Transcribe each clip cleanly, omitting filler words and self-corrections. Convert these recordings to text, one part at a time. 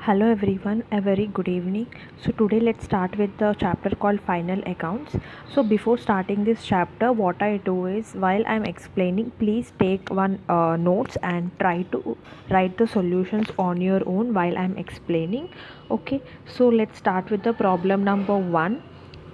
Hello everyone, a very good evening. So today let's start with the chapter called Final Accounts. So before starting this chapter, what I do is while I'm explaining, please take one notes and try to write the solutions on your own while I'm explaining. Okay, so let's start with the problem number 1,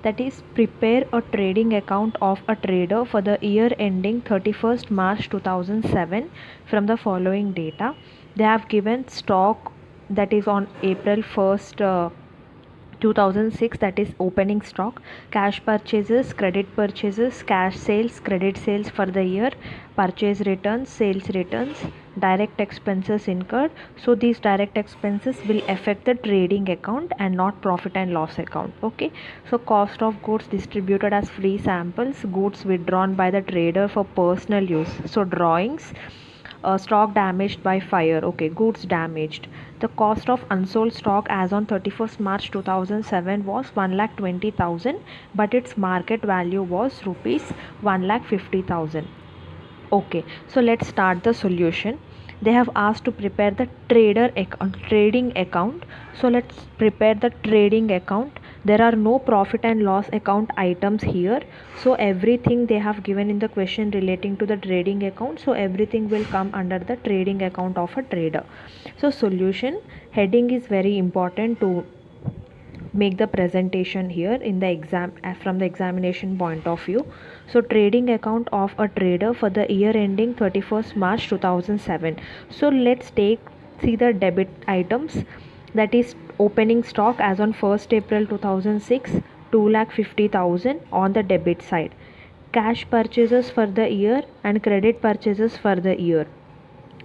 that is prepare a trading account of a trader for the year ending 31st March 2007 from the following data. They have given stock that is on April 1st 2006, that is opening stock, cash purchases, credit purchases, cash sales, credit sales for the year, purchase returns, sales returns, direct expenses incurred. So these direct expenses will affect the trading account and not profit and loss account. Okay, so cost of goods distributed as free samples, goods withdrawn by the trader for personal use. So drawings, stock damaged by fire. Okay, goods damaged. The cost of unsold stock as on 31st March 2007 was 1,20,000, but its market value was rupees 1,50,000. Okay, so let's start the solution. They have asked to prepare the trading account. So let's prepare the trading account. There are no profit and loss account items here. So everything they have given in the question relating to the trading account. So everything will come under the trading account of a trader. So solution heading is very important to make the presentation here in the exam from the examination point of view. So trading account of a trader for the year ending 31st March 2007. So let's see the debit items, that is opening stock as on 1st April 2006, 2,50,000 on the debit side, cash purchases for the year and credit purchases for the year,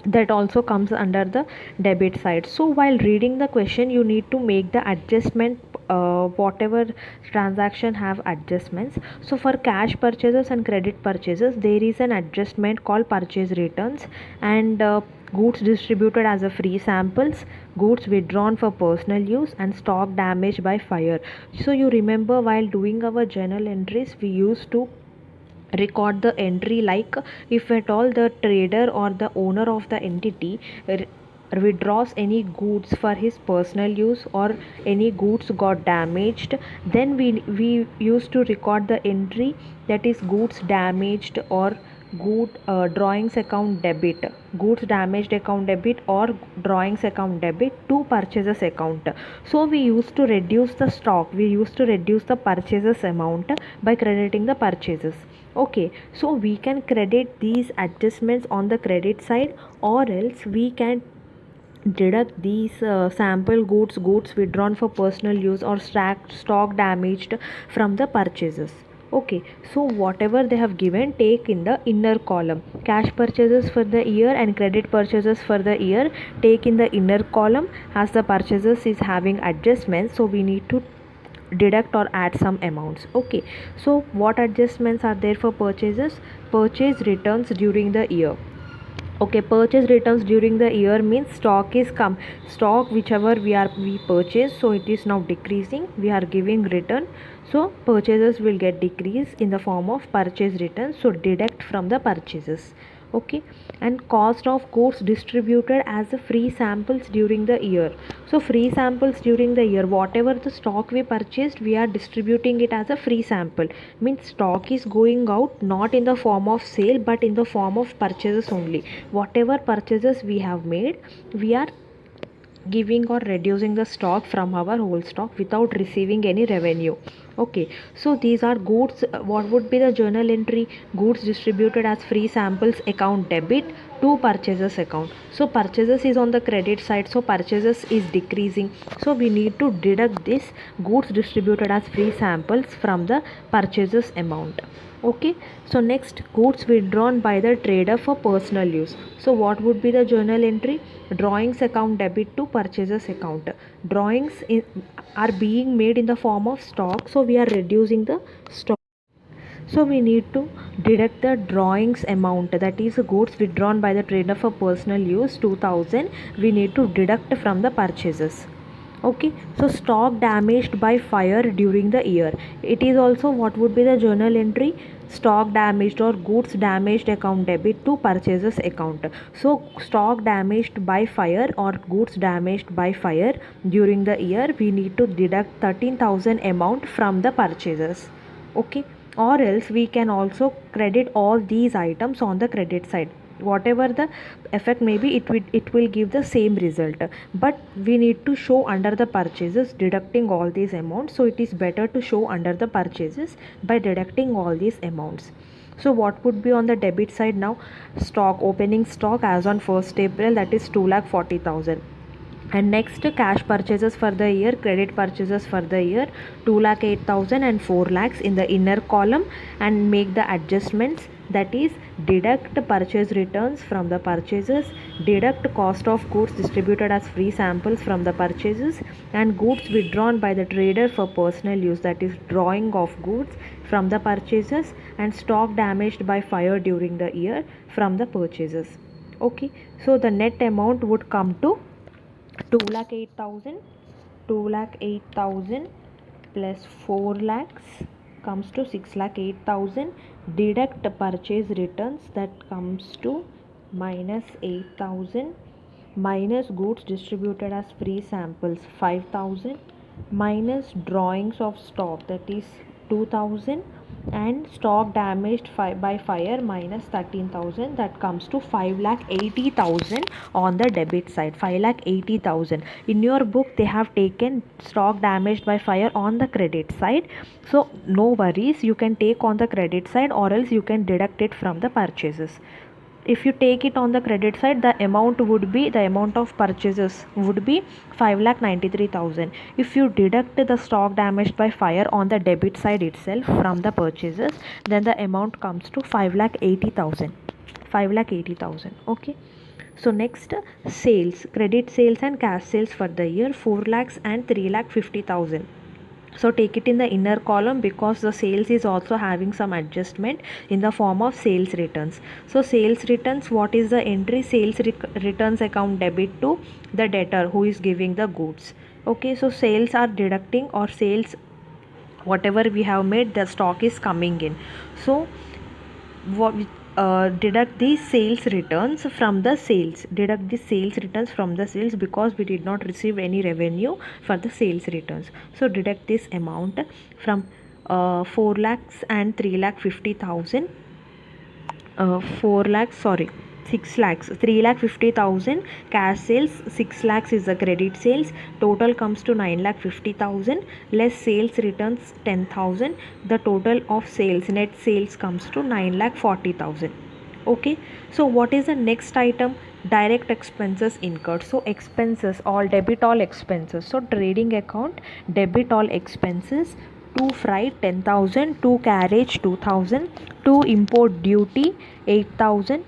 that also comes under the debit side. So while reading the question you need to make the adjustment, whatever transaction have adjustments. So for cash purchases and credit purchases there is an adjustment called purchase returns, and goods distributed as a free samples, goods withdrawn for personal use, and stock damaged by fire. So you remember while doing our journal entries we used to record the entry, like if at all the trader or the owner of the entity withdraws any goods for his personal use or any goods got damaged, then we used to record the entry, that is goods damaged or good drawings account debit, goods damaged account debit or drawings account debit to purchases account. So we used to reduce the stock, we used to reduce the purchases amount by crediting the purchases. Okay, so we can credit these adjustments on the credit side, or else we can deduct these sample goods withdrawn for personal use or stock damaged from the purchases. Okay, so whatever they have given, take in the inner column. Cash purchases for the year and credit purchases for the year, take in the inner column, as the purchases is having adjustments, so we need to deduct or add some amounts. Okay, so what adjustments are there for purchases? Purchase returns during the year. Okay, purchase returns during the year means stock is come, stock whichever we purchase, so it is now decreasing, we are giving return, so purchases will get decreased in the form of purchase return, so deduct from the purchases. Okay, and cost of goods distributed as a free samples during the year. So free samples during the year, whatever the stock we purchased we are distributing it as a free sample, means stock is going out not in the form of sale but in the form of purchases only. Whatever purchases we have made, we are giving or reducing the stock from our whole stock without receiving any revenue. Okay, so these are goods. What would be the journal entry? Goods distributed as free samples account debit to purchases account. So purchases is on the credit side, so purchases is decreasing, so we need to deduct this goods distributed as free samples from the purchases amount. Okay, so next, goods withdrawn by the trader for personal use. So what would be the journal entry? Drawings account debit to purchases account. Are being made in the form of stock, so we are reducing the stock, so we need to deduct the drawings amount, that is goods withdrawn by the trader for personal use 2000, we need to deduct from the purchases. Okay, so stock damaged by fire during the year. It is also what would be the journal entry, stock damaged or goods damaged account debit to purchases account. So stock damaged by fire or goods damaged by fire during the year, we need to deduct 13,000 amount from the purchases. Okay, or else we can also credit all these items on the credit side. Whatever the effect may be, it will give the same result, but we need to show under the purchases deducting all these amounts. So it is better to show under the purchases by deducting all these amounts. So what would be on the debit side now? Stock, opening stock as on 1st April, that is 2,40,000. And next, cash purchases for the year, credit purchases for the year 2,08,000 and 4 lakhs in the inner column, and make the adjustments, that is deduct purchase returns from the purchases, deduct cost of goods distributed as free samples from the purchases, and goods withdrawn by the trader for personal use, that is drawing of goods from the purchases, and stock damaged by fire during the year from the purchases. Okay, so the net amount would come to 2,08,000. 2,08,000 plus 4 lakhs comes to 6,08,000. Deduct purchase returns, that comes to minus 8,000, minus goods distributed as free samples 5,000, minus drawings of stock, that is 2,000, and stock damaged by fire minus 13,000, that comes to 5,80,000 on the debit side. 5,80,000. In your book they have taken stock damaged by fire on the credit side, so no worries, you can take on the credit side, or else you can deduct it from the purchases. If you take it on the credit side, the amount of purchases would be 5,93,000. If you deduct the stock damaged by fire on the debit side itself from the purchases, then the amount comes to 5,80,000. 5,80,000. Okay, so next, sales, credit sales and cash sales for the year 4 lakhs and 3,50,000. So take it in the inner column, because the sales is also having some adjustment in the form of sales returns. So sales returns, what is the entry? Sales returns account debit to the debtor who is giving the goods. Okay, so sales are deducting, or sales whatever we have made, the stock is coming in. So what deduct these sales returns from the sales, because we did not receive any revenue for the sales returns. So deduct this amount from 4 lakhs and 3,50,000. 4 lakhs, sorry, 6 lakhs, 3,50,000 cash sales, 6 lakhs is the credit sales, total comes to 9,50,000, less sales returns 10,000, the total of sales, net sales, comes to 9,40,000. Okay, so what is the next item? Direct expenses incurred. So expenses, all debit all expenses. So trading account, debit all expenses, to freight 10,000, to carriage 2,000, to import duty 8,000,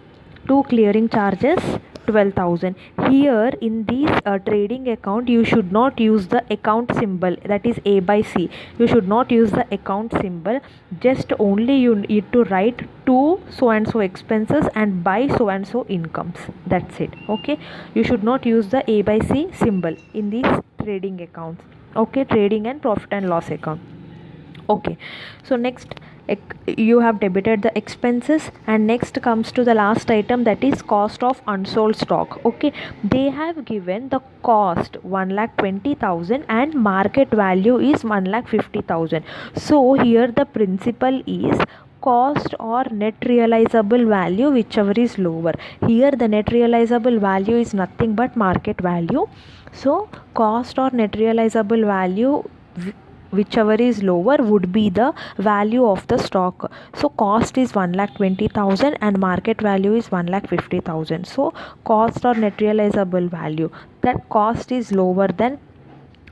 to clearing charges 12,000. Here in this trading account, you should not use the account symbol, that is A by C. You should not use the account symbol, just only you need to write to so and so expenses and by so and so incomes, that's it. Okay, you should not use the A by C symbol in these trading accounts. Okay, trading and profit and loss account. Okay, so next, you have debited the expenses, and next comes to the last item, that is cost of unsold stock. Okay, they have given the cost 1,20,000 and market value is 1,50,000. So here the principle is cost or net realizable value, whichever is lower. Here the net realizable value is nothing but market value, so cost or net realizable value, whichever is lower, would be the value of the stock. So cost is 1,20,000 and market value is 1,50,000. So cost or net realizable value, that cost is lower than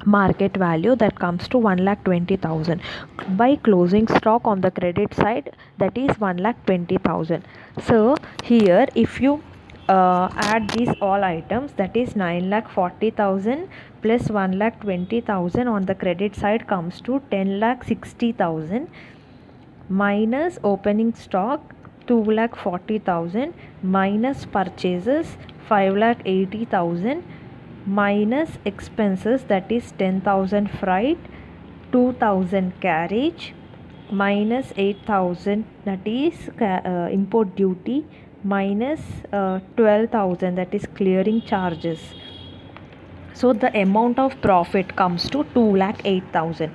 market value, that comes to 1,20,000. By closing stock on the credit side, that is 1,20,000. So here if you add these all items, that is 9,40,000 plus 1,20,000 on the credit side comes to 10,60,000, minus opening stock 2,40,000, minus purchases 5,80,000, minus expenses, that is 10,000 freight, 2,000 carriage, minus 8,000, that is import duty, minus 12,000, that is clearing charges. So the amount of profit comes to 2,08,000.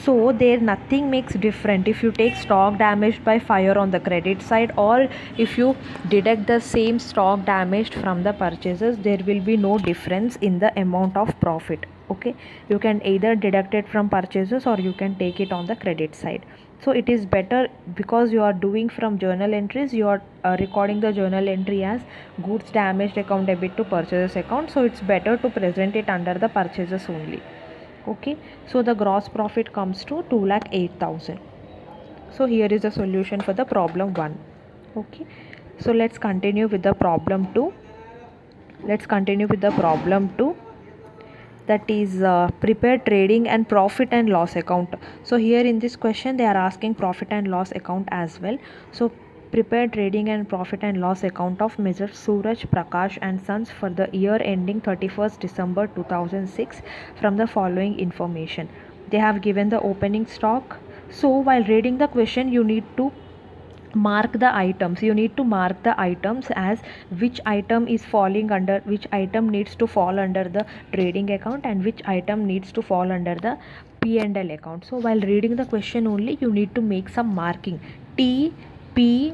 So there nothing makes different if you take stock damaged by fire on the credit side, or if you deduct the same stock damaged from the purchases, there will be no difference in the amount of profit. Okay, you can either deduct it from purchases or you can take it on the credit side. So it is better, because you are doing from journal entries, you are recording the journal entry as goods damaged account debit to purchases account, so it's better to present it under the purchases only. Okay, so the gross profit comes to 2,08,000. So here is the solution for the problem 1. Okay, so let's continue with the problem 2. That is prepare trading and profit and loss account. So here in this question they are asking profit and loss account as well. So prepare trading and profit and loss account of Mr. Suraj Prakash and Sons for the year ending 31st December 2006 from the following information. They have given the opening stock. So while reading the question, you need to mark the items. You need to mark the items as which item is falling under, which item needs to fall under the trading account and which item needs to fall under the P&L account. So while reading the question only, you need to make some marking. T, P,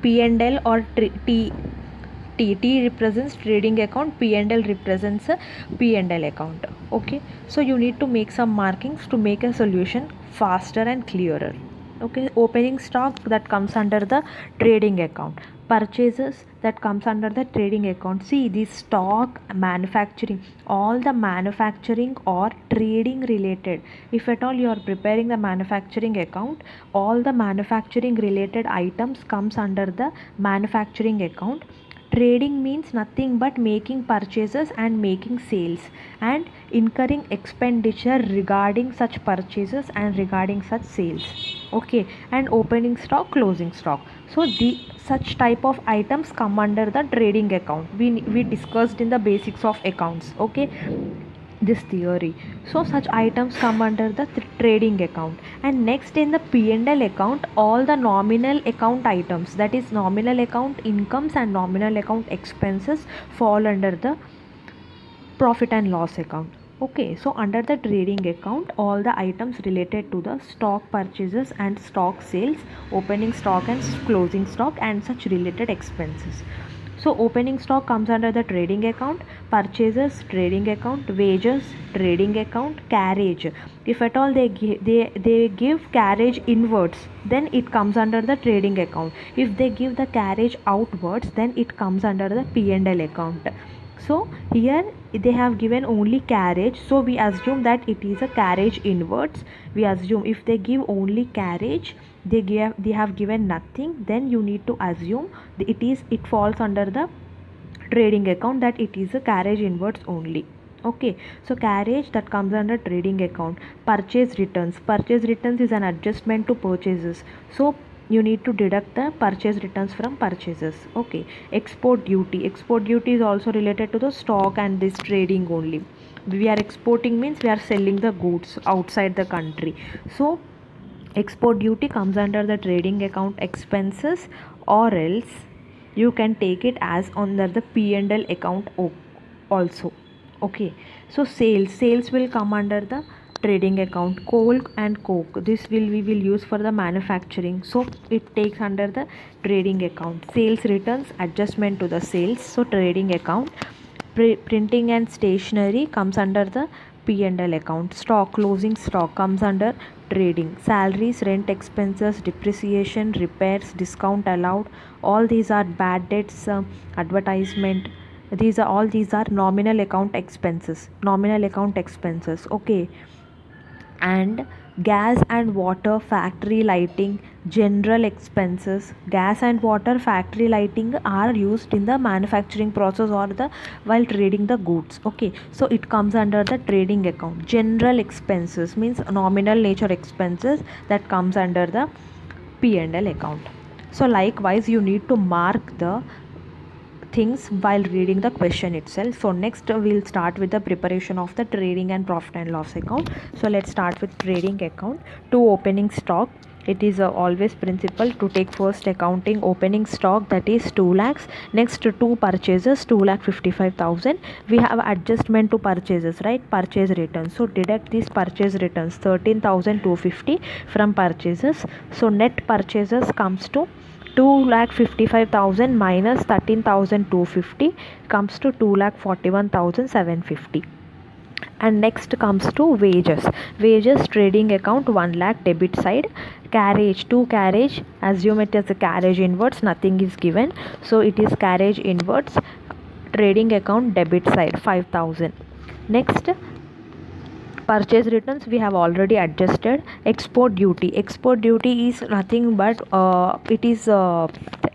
P&L, or T represents trading account, P&L represents a P&L account. Okay, so you need to make some markings to make a solution faster and clearer. Okay, opening stock, that comes under the trading account. Purchases, that comes under the trading account. See, this stock, manufacturing, all the manufacturing or trading related, if at all you are preparing the manufacturing account, all the manufacturing related items comes under the manufacturing account. Trading means nothing but making purchases and making sales and incurring expenditure regarding such purchases and regarding such sales. Okay, and opening stock, closing stock. So the such type of items come under the trading account. We discussed in the basics of accounts. Okay, this theory. So such items come under the trading account. And next, in the P&L account, all the nominal account items, that is nominal account incomes and nominal account expenses, fall under the profit and loss account. Okay, so under the trading account, all the items related to the stock purchases and stock sales, opening stock and closing stock, and such related expenses. So opening stock comes under the trading account, purchases trading account, wages trading account, carriage. If at all they give carriage inwards, then it comes under the trading account. If they give the carriage outwards, then it comes under the P&L account. So here they have given only carriage, so we assume that it is a carriage inwards. We assume if they give only carriage, they have given nothing, then you need to assume it falls under the trading account, that it is a carriage inwards only. Okay, so carriage, that comes under trading account. Purchase returns is an adjustment to purchases, so you need to deduct the purchase returns from purchases. Okay, export duty is also related to the stock and this trading only. We are exporting means we are selling the goods outside the country, so export duty comes under the trading account expenses, or else you can take it as under the P&L account also. Okay, so sales will come under the trading account. Coal and coke, this we will use for the manufacturing, so it takes under the trading account. Sales returns, adjustment to the sales, so trading account. Printing and stationery comes under the P&L account. Stock, closing stock, comes under trading. Salaries, rent expenses, depreciation, repairs, discount allowed, all these are bad debts, advertisement, these are nominal account expenses. Okay, and gas and water, factory lighting, general expenses. Gas and water, factory lighting are used in the manufacturing process or the while trading the goods. Okay, so it comes under the trading account. General expenses means nominal nature expenses, that comes under the P&L account. So likewise, you need to mark the things while reading the question itself. So next we'll start with the preparation of the trading and profit and loss account. So let's start with trading account. To opening stock, it is always principle to take first accounting opening stock, that is 2 lakhs. Next, two purchases 2,55,000. We have adjustment to purchases, right? Purchase returns. So deduct these purchase returns 13,250 from purchases. So net purchases comes to 2,55,000 minus 13,250 comes to 2,41,750. And next comes to wages trading account 1 lakh debit side. Carriage, to carriage, assume it as a carriage inwards, nothing is given, so it is carriage inwards. Trading account debit side 5,000. Next, purchase returns we have already adjusted. Export duty is nothing but it is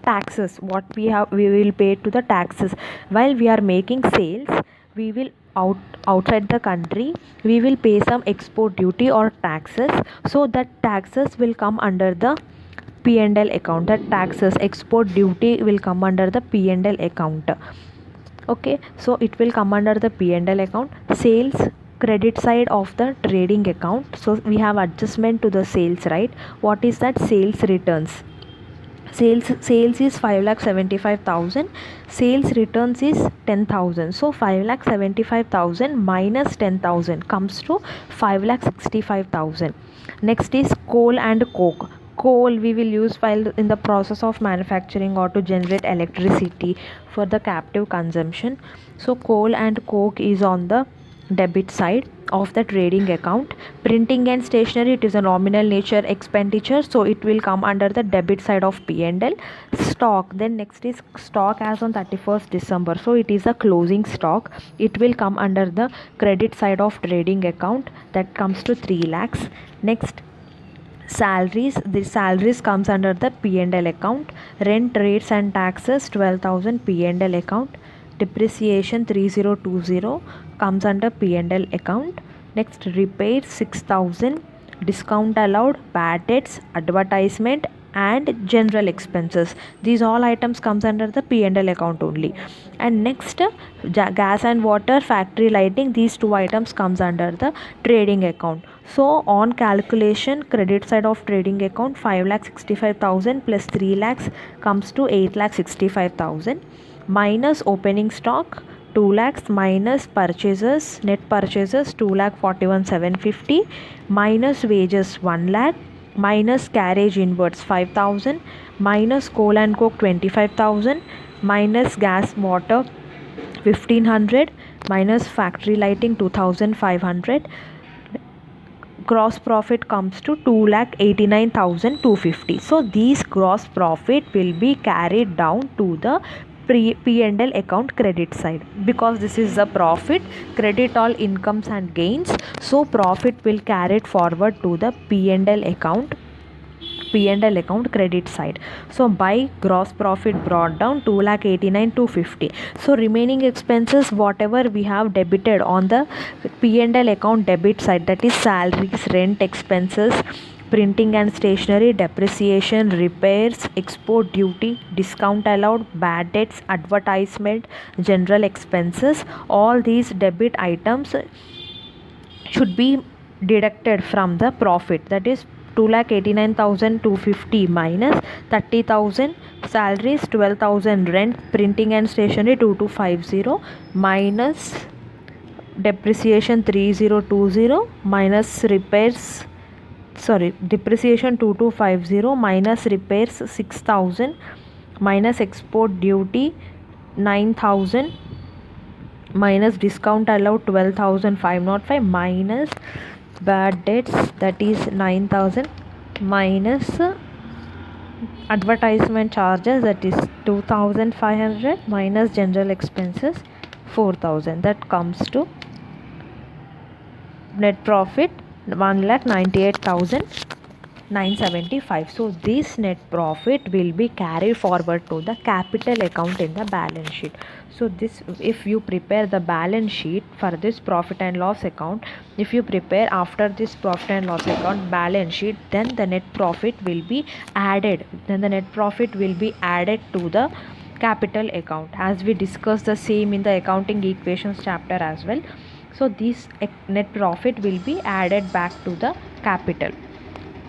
taxes, what we will pay to the taxes while we are making sales. We will outside the country, we will pay some export duty or taxes, so that taxes will come under the P&L account. That taxes, export duty will come under the P&L account. Okay, so it will come under the P&L account. Sales, credit side of the trading account, so we have adjustment to the sales, right? What is that? Sales returns. Sales is 5,75,000. Sales returns is 10,000. So 5,75,000 minus 10,000 comes to 5,65,000. Next is coal and coke. Coal we will use while in the process of manufacturing or to generate electricity for the captive consumption. So coal and coke is on the debit side of the trading account. Printing and stationery, it is a nominal nature expenditure, so it will come under the debit side of P&L. Stock, then next is stock as on 31st December, so it is a closing stock. It will come under the credit side of trading account, that comes to 3 lakhs. Next, salaries, the salaries comes under the P&L account. Rent, rates and taxes 12,000 P&L account. Depreciation 3020 comes under P&L account. Next, repairs 6,000. Discount allowed, bad debts, advertisement and general expenses, these all items comes under the P&L account only. And next, gas and water, factory lighting, these two items comes under the trading account. So on calculation, credit side of trading account 5,65,000 plus 3 lakhs comes to 8,65,000 minus opening stock 2 lakhs minus purchases, net purchases 2,41,750 minus wages 1 lakh minus carriage inwards 5,000 minus coal and coke 25,000 minus gas water 1,500 minus factory lighting 2,500. Gross profit comes to 2,89,250. So these gross profit will be carried down to the P&L account credit side, because this is the profit, credit all incomes and gains, so profit will carry it forward to the P&L account credit side. So by gross profit brought down 2,89,250. So remaining expenses whatever we have debited on the P&L account debit side, that is salaries, rent expenses, printing and stationery, depreciation, repairs, export duty, discount allowed, bad debts, advertisement, general expenses, all these debit items should be deducted from the profit, that is 2,89,250 minus 30,000 salaries, 12,000 rent, printing and stationery 2,250 minus depreciation 3,020 minus repairs, depreciation 2,250 minus repairs 6,000 minus export duty 9,000 minus discount allowed 12,505 minus bad debts, that is 9,000 minus advertisement charges, that is 2,500 minus general expenses 4,000, that comes to net profit 1,98,975. So this net profit will be carried forward to the capital account in the balance sheet. So this, if you prepare the balance sheet for this profit and loss account, if you prepare after this profit and loss account balance sheet, then the net profit will be added, to the capital account, as we discussed the same in the accounting equations chapter as well. So this net profit will be added back to the capital.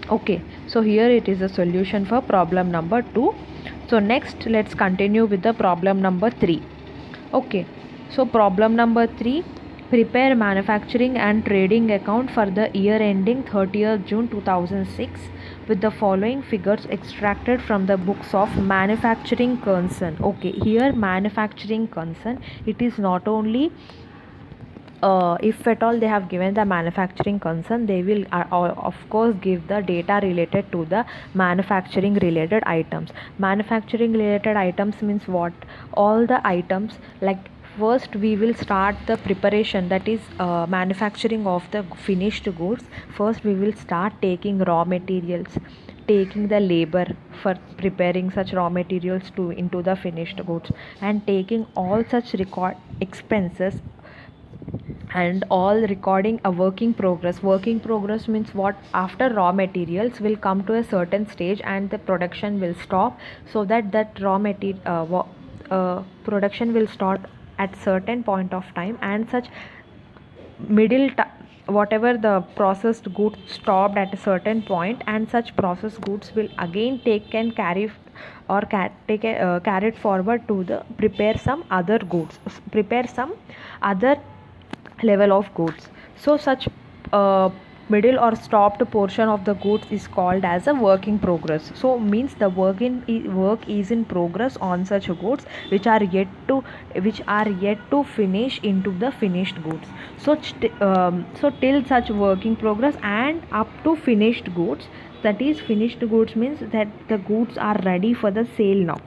Okay, so here it is a solution for problem number 2. So next let's continue with the problem number 3. Okay, so problem number 3, prepare manufacturing and trading account for the year ending 30th June 2006 with the following figures extracted from the books of manufacturing concern. Okay, here manufacturing concern, it is not only if at all they have given the manufacturing concern, they will of course give the data related to the manufacturing related items. Manufacturing related items means what? All the items, like first we will start the preparation, that is manufacturing of the finished goods. First we will start taking raw materials, taking the labor for preparing such raw materials to into the finished goods, and taking all such record expenses, and all recording a working progress. Working progress means what? After raw materials will come to a certain stage and the production will stop, so that raw material production will start at certain point of time, and such whatever the processed goods stopped at a certain point, and such processed goods will again take and carry or carried forward to the prepare some other goods, prepare some other level of goods. So such middle or stopped portion of the goods is called as a work in progress. So means the work is in progress on such goods which are yet to finish into the finished goods. So so till such work in progress and up to finished goods, that is finished goods means that the goods are ready for the sale now.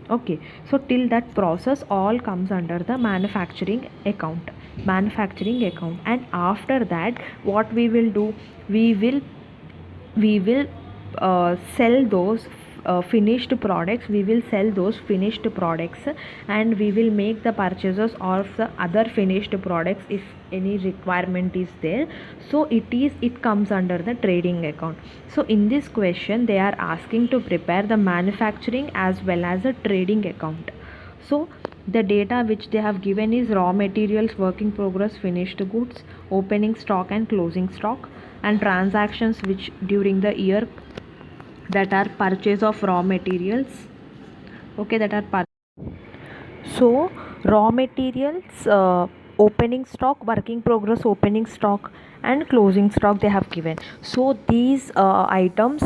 Okay, so till that process all comes under the manufacturing account. And after that what we will do, we will sell those finished products, and we will make the purchases of the other finished products if any requirement is there. So it comes under the trading account. So in this question they are asking to prepare the manufacturing as well as a trading account. So the data which they have given is raw materials, work in progress, finished goods, opening stock and closing stock, and transactions which during the year, that are purchase of raw materials. Okay, so raw materials, opening stock, work in progress, opening stock, and closing stock they have given. So these items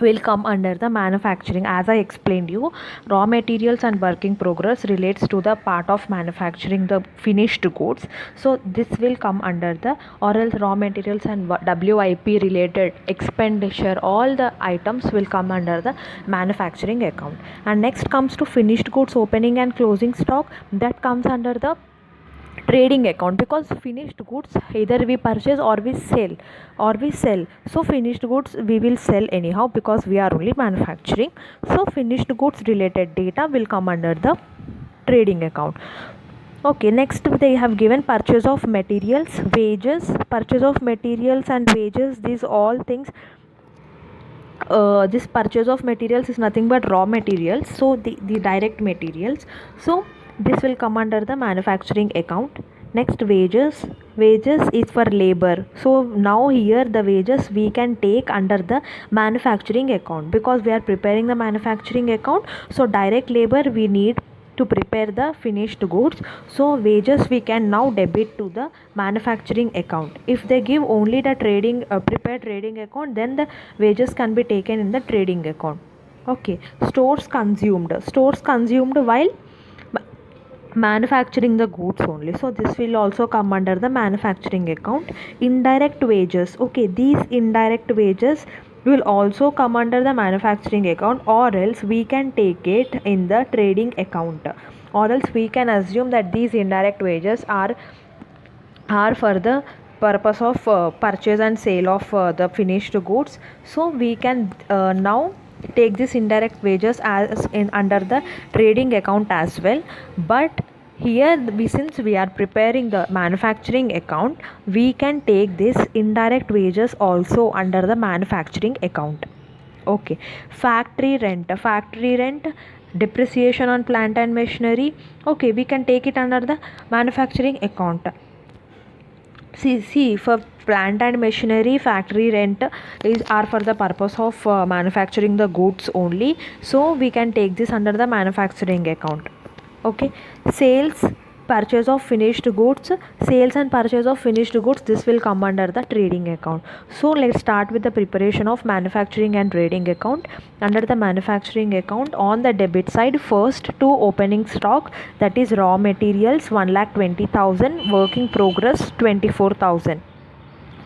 will come under the manufacturing. As I explained you, raw materials and work in progress relates to the part of manufacturing the finished goods. So this will come under the, or else raw materials and WIP related expenditure, all the items will come under the manufacturing account. And next comes to finished goods, opening and closing stock, that comes under the trading account, because finished goods either we purchase or we sell. So finished goods we will sell anyhow because we are only manufacturing. So finished goods related data will come under the trading account. Okay, next they have given purchase of materials, wages. Purchase of materials and wages, these all things, this purchase of materials is nothing but raw materials, so the direct materials. So this will come under the manufacturing account. Next, wages is for labor. So now here the wages we can take under the manufacturing account, because we are preparing the manufacturing account. So direct labor we need to prepare the finished goods, so wages we can now debit to the manufacturing account. If they give only the prepared trading account, then the wages can be taken in the trading account. Okay, stores consumed while manufacturing the goods only, so this will also come under the manufacturing account. Indirect wages, okay, these indirect wages will also come under the manufacturing account, or else we can take it in the trading account, or else we can assume that these indirect wages are for the purpose of purchase and sale of the finished goods. So we can now take this indirect wages as in under the trading account as well. But here since we are preparing the manufacturing account, we can take this indirect wages also under the manufacturing account. Okay, factory rent, depreciation on plant and machinery, okay, we can take it under the manufacturing account. See, for plant and machinery, factory rent is are for the purpose of manufacturing the goods only, so we can take this under the manufacturing account. Okay, sales, purchase of finished goods, sales and purchase of finished goods, this will come under the trading account. So let's start with the preparation of manufacturing and trading account. Under the manufacturing account, on the debit side, first to opening stock, that is raw materials 1,20,000, work in progress 24,000.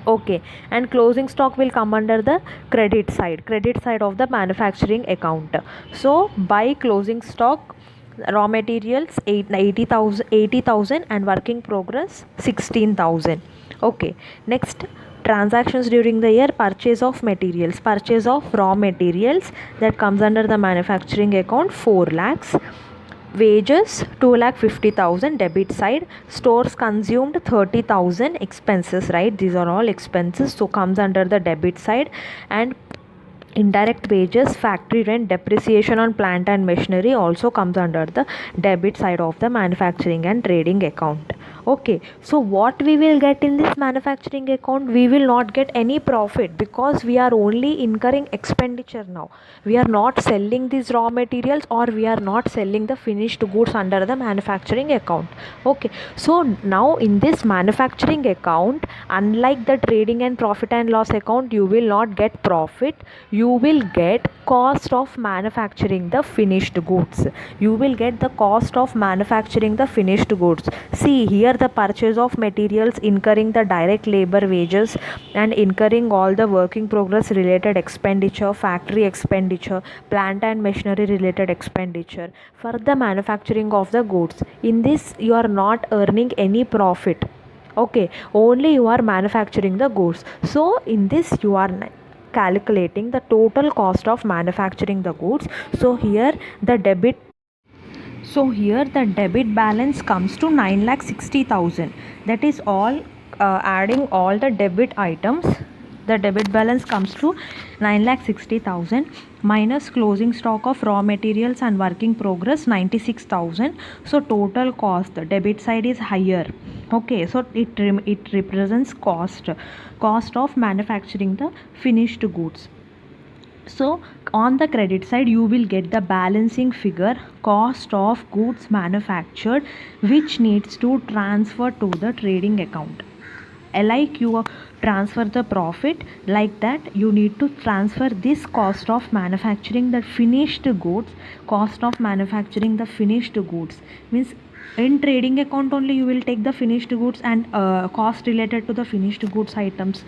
Okay, and closing stock will come under the credit side of the manufacturing account. So by closing stock, raw materials 80,000 and work in progress 16,000. Okay, next, transactions during the year, purchase of materials, purchase of raw materials, that comes under the manufacturing account 4 lakhs. Wages 2,50,000 debit side. Stores consumed 30,000, expenses, right, these are all expenses, so comes under the debit side. And indirect wages, factory rent, depreciation on plant and machinery also comes under the debit side of the manufacturing and trading account. Okay, so what we will get in this manufacturing account, we will not get any profit because we are only incurring expenditure. Now we are not selling these raw materials, or we are not selling the finished goods under the manufacturing account. Okay, so now in this manufacturing account, unlike the trading and profit and loss account, you will not get profit, you will get cost of manufacturing the finished goods. You will get the cost of manufacturing the finished goods. See here, the purchase of materials, incurring the direct labor wages and incurring all the work in progress related expenditure, factory expenditure, plant and machinery related expenditure for the manufacturing of the goods. In this you are not earning any profit. Okay, only you are manufacturing the goods. So in this you are calculating the total cost of manufacturing the goods. So here the debit balance comes to 9,60,000. That is all, adding all the debit items, the debit balance comes to 9,60,000 minus closing stock of raw materials and work in progress 96,000. So total cost, the debit side is higher. Okay, so it represents cost of manufacturing the finished goods. So on the credit side, you will get the balancing figure, cost of goods manufactured, which needs to transfer to the trading account. Like you transfer the profit, like that you need to transfer this cost of manufacturing the finished goods. Cost of manufacturing the finished goods means, in trading account only you will take the finished goods and cost related to the finished goods items.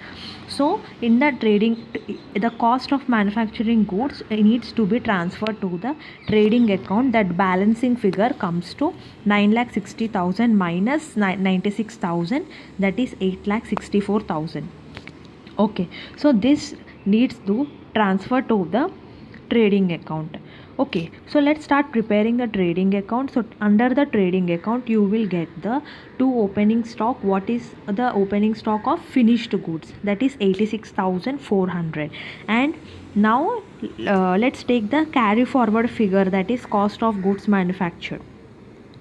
So in the trading, the cost of manufacturing goods needs to be transferred to the trading account. That balancing figure comes to 9,60,000 minus 96,000, that is 8,64,000. Okay, so this needs to transfer to the trading account. Okay, so let's start preparing the trading account. So under the trading account you will get the two opening stock. What is the opening stock of finished goods? That is 86,400. And now let's take the carry forward figure, that is cost of goods manufactured.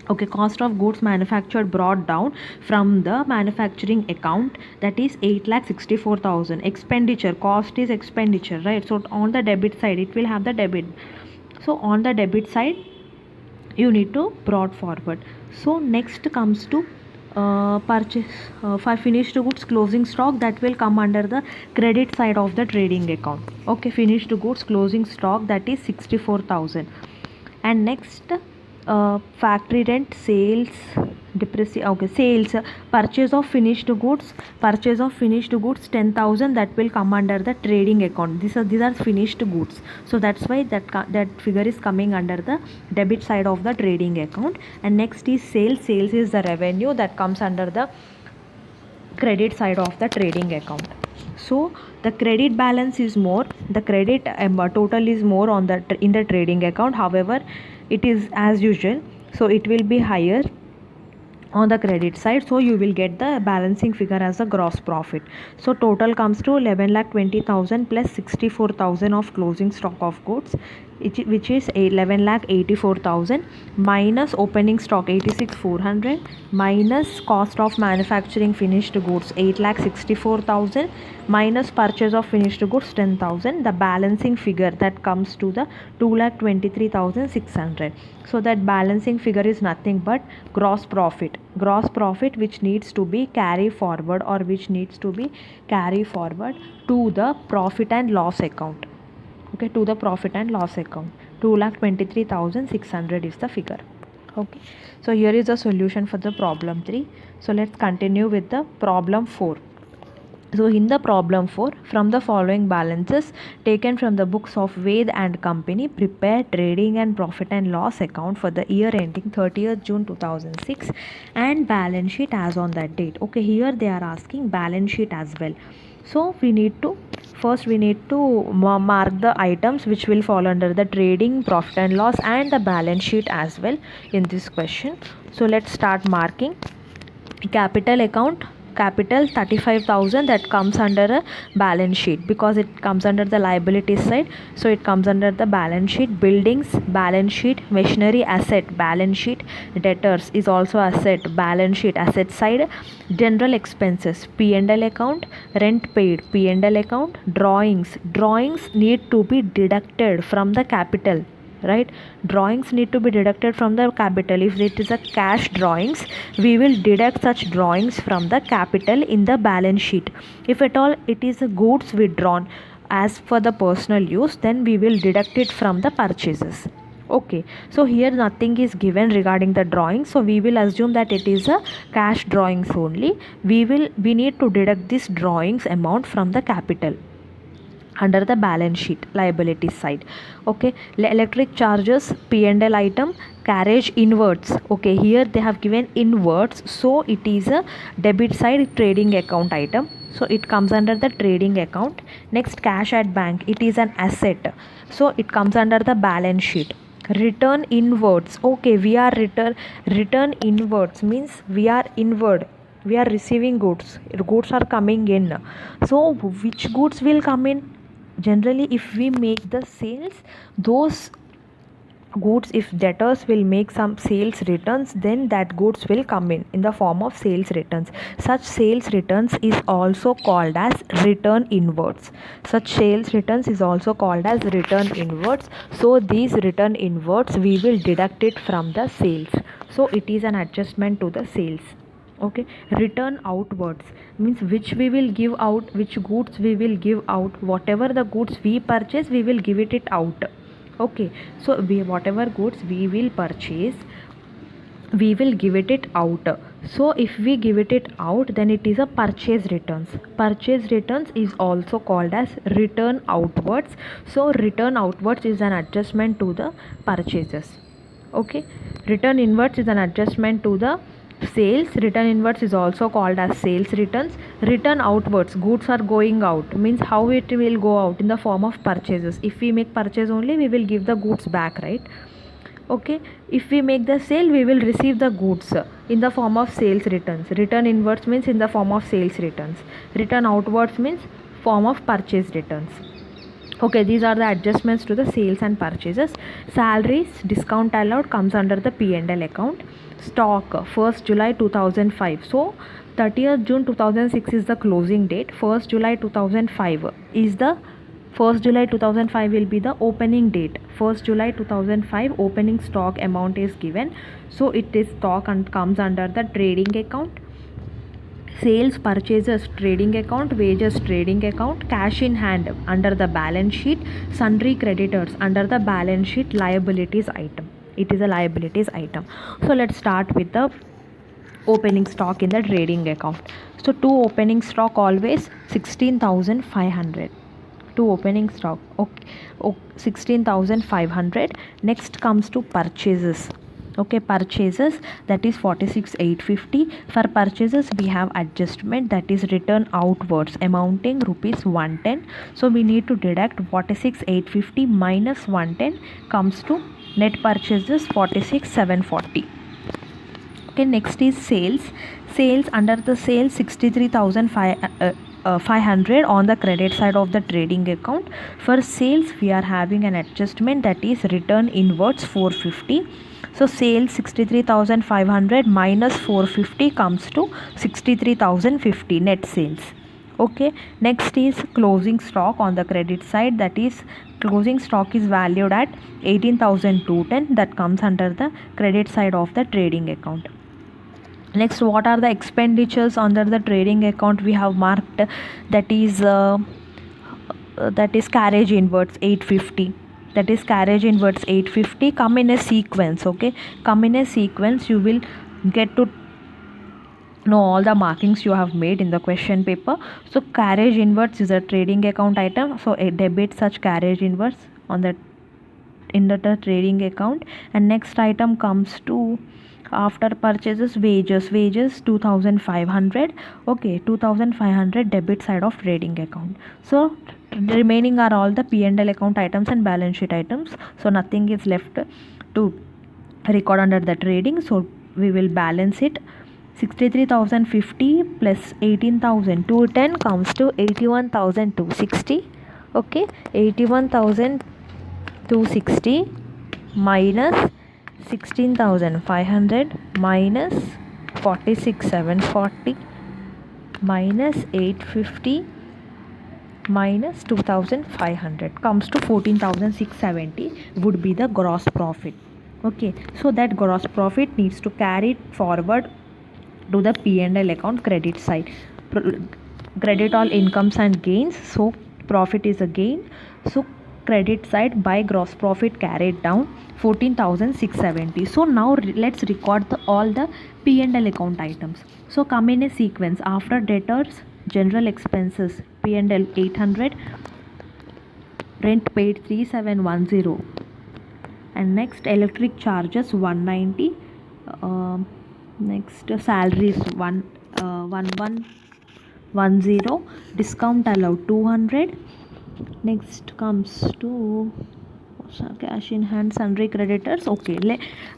Okay, cost of goods manufactured brought down from the manufacturing account, that is 8,64,000. Expenditure, cost is expenditure, right? So on the debit side it will have the debit. So on the debit side you need to brought forward. So next comes to purchase for finished goods closing stock, that will come under the credit side of the trading account. Okay, finished goods closing stock, that is 64,000. And next, factory rent, sales, depreciation. Okay, sales, purchase of finished goods, 10,000, that will come under the trading account. These are finished goods, so that's why that figure is coming under the debit side of the trading account. And next is sales is the revenue, that comes under the credit side of the trading account. So the credit balance is more, the credit total is more on the in the trading account. However, it is as usual, so it will be higher on the credit side, so you will get the balancing figure as a gross profit. So total comes to 11,20,000 plus 64,000 of closing stock of goods. which is 11,84,000 minus opening stock 86,400 minus cost of manufacturing finished goods 8,64,000 minus purchase of finished goods 10,000. The balancing figure that comes to the 2,23,600. So that balancing figure is nothing but gross profit which needs to be carry forward or which needs to be carry forward to the profit and loss account. Okay, to the profit and loss account. 2,23,600 is the figure. Okay, so here is the solution for the problem 3. So let's continue with the problem 4. So in the problem 4, from the following balances taken from the books of Ved and Company, prepare trading and profit and loss account for the year ending 30th June 2006 and balance sheet as on that date. Okay, here they are asking balance sheet as well. So we need to mark the items which will fall under the trading, profit and loss and the balance sheet as well in this question. So let's start marking. Capital account, capital 35,000, that comes under a balance sheet because it comes under the liabilities side, so it comes under the balance sheet. Buildings, balance sheet. Machinery, asset, balance sheet. Debtors is also asset, balance sheet, asset side. General expenses, P&L account. Rent paid, P&L account. Drawings need to be deducted from the capital, right? Drawings need to be deducted from the capital. If it is a cash drawings, we will deduct such drawings from the capital in the balance sheet. If at all it is a goods withdrawn as for the personal use, then we will deduct it from the purchases. Okay, so here nothing is given regarding the drawing, so we will assume that it is a cash drawings only. We need to deduct this drawings amount from the capital under the balance sheet liability side. Okay, electric charges, P&L item. Carriage inwards, okay, here they have given inwards, so it is a debit side trading account item, so it comes under the trading account. Next, cash at bank, it is an asset, so it comes under the balance sheet. Return inwards, okay, we are return inwards means we are inward, we are receiving goods are coming in, so which goods will come in? Generally, if we make the sales, those goods, if debtors will make some sales returns, then that goods will come in the form of sales returns. Such sales returns is also called as return inwards. Such sales returns is also called as return inwards. So these return inwards, we will deduct it from the sales, so it is an adjustment to the sales. Okay, return outwards means which we will give out, which goods we will give out. Whatever the goods we purchase, we will give it out. Okay, so whatever goods we will purchase, we will give it out. So if we give it out, then it is a purchase returns. Purchase returns is also called as return outwards. So return outwards is an adjustment to the purchases. Okay, return inwards is an adjustment to the sales. Return inwards is also called as sales returns. Return outwards, goods are going out, means how it will go out? In the form of purchases. If we make purchase only, we will give the goods back, right? Okay, if we make the sale, we will receive the goods in the form of sales returns. Return inwards means in the form of sales returns. Return outwards means form of purchase returns. Okay, these are the adjustments to the sales and purchases. Salaries, discount allowed, comes under the P&L account. Stock, 1st July 2005. So 30th June 2006 is the closing date. 1st July 2005 is the 1st July 2005 will be the opening date. 1st July 2005 opening stock amount is given, so it is stock and comes under the trading account. Sales, purchases, trading account. Wages, trading account. Cash in hand under the balance sheet. Sundry creditors under the balance sheet liabilities item. It is a liabilities item. So let's start with the opening stock in the trading account. So to opening stock always 16,500. To opening stock, okay, 16,500. Next comes to purchases. Okay, purchases, that is 46,850. For purchases we have adjustment, that is return outwards amounting rupees 110. So we need to deduct 46,850 minus 110 comes to net purchases 46,740. Okay, next is sales. Sales, under the sales 63,500 500 on the credit side of the trading account. For sales we are having an adjustment, that is return inwards 450. So sales 63,500 minus 450 comes to 63,050 net sales. Okay, next is closing stock on the credit side, that is closing stock is valued at 18,210, that comes under the credit side of the trading account. Next, what are the expenditures under the trading account we have marked, that is carriage inwards 850, that is carriage inwards 850. Come in a sequence, okay, come in a sequence, you will get to know all the markings you have made in the question paper. So carriage inwards is a trading account item, so a debit such carriage inwards on the in the trading account. And next item comes to after purchases, wages 2500, okay, 2500 debit side of trading account. So remaining are all the P&L account items and balance sheet items, so nothing is left to record under the trading. So we will balance it. 63,050 plus 18,210 comes to 81,260. Okay, 81,260 minus 16,500 minus 46,740 minus 850 minus 2,500 comes to 14,670 would be the gross profit. Okay, so that gross profit needs to carry it forward to the P&L account credit side. Credit all incomes and gains, so profit is a gain, so credit side by gross profit carried down 14,670. So now let's record all the P&L account items. So come in a sequence. After debtors, general expenses, P&L 800, rent paid 3710, and next electric charges 190, next salaries 1110, discount allowed 200. Next comes to cash in hand, sundry creditors. Okay,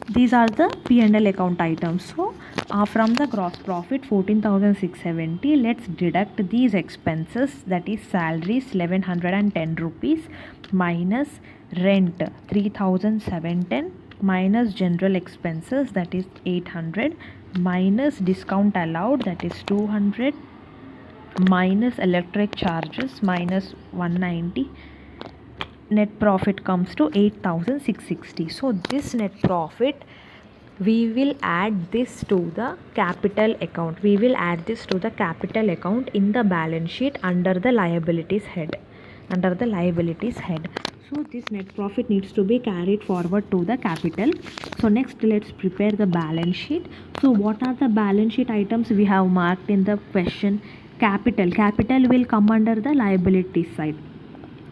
these are the P&L account items. So from the gross profit 14,670, let's deduct these expenses, that is salaries 1110 rupees minus rent 3,710 minus general expenses, that is 800 minus discount allowed, that is 200 minus electric charges minus 190. Net profit comes to 8,660. So this net profit, we will add this to the capital account. We will add this to the capital account in the balance sheet under the liabilities head. Under the liabilities head. So this net profit needs to be carried forward to the capital. So next let's prepare the balance sheet. So what are the balance sheet items we have marked in the question? Capital will come under the liability side,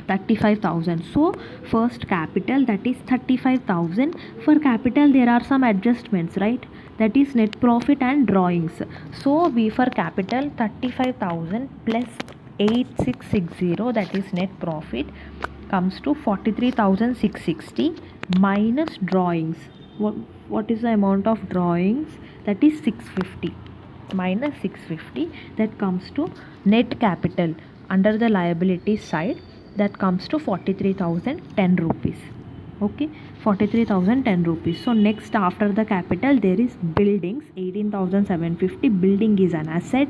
35,000. So first capital, that is 35,000. For capital there are some adjustments, right? That is net profit and drawings. So we for capital 35,000 plus 8660, that is net profit, comes to 43,660 minus drawings. What is the amount of drawings? That is 650 minus 650, that comes to net capital under the liability side, that comes to 43,010 rupees. Okay, 43,010 rupees. So next after the capital there is buildings 18,750. building is an asset,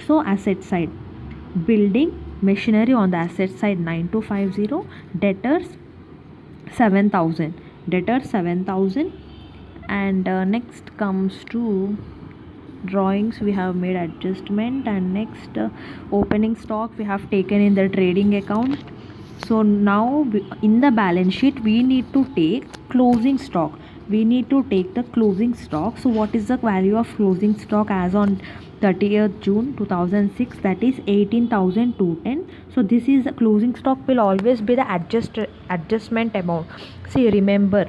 so asset side building machinery on the asset side 9250, debtors 7,000, and next comes to drawings, we have made adjustment, and next opening stock we have taken in the trading account. So now in the balance sheet we need to take closing stock. So what is the value of closing stock as on 30th June 2006? That is 18,210. So this is closing stock will always be the adjustment amount. See, remember,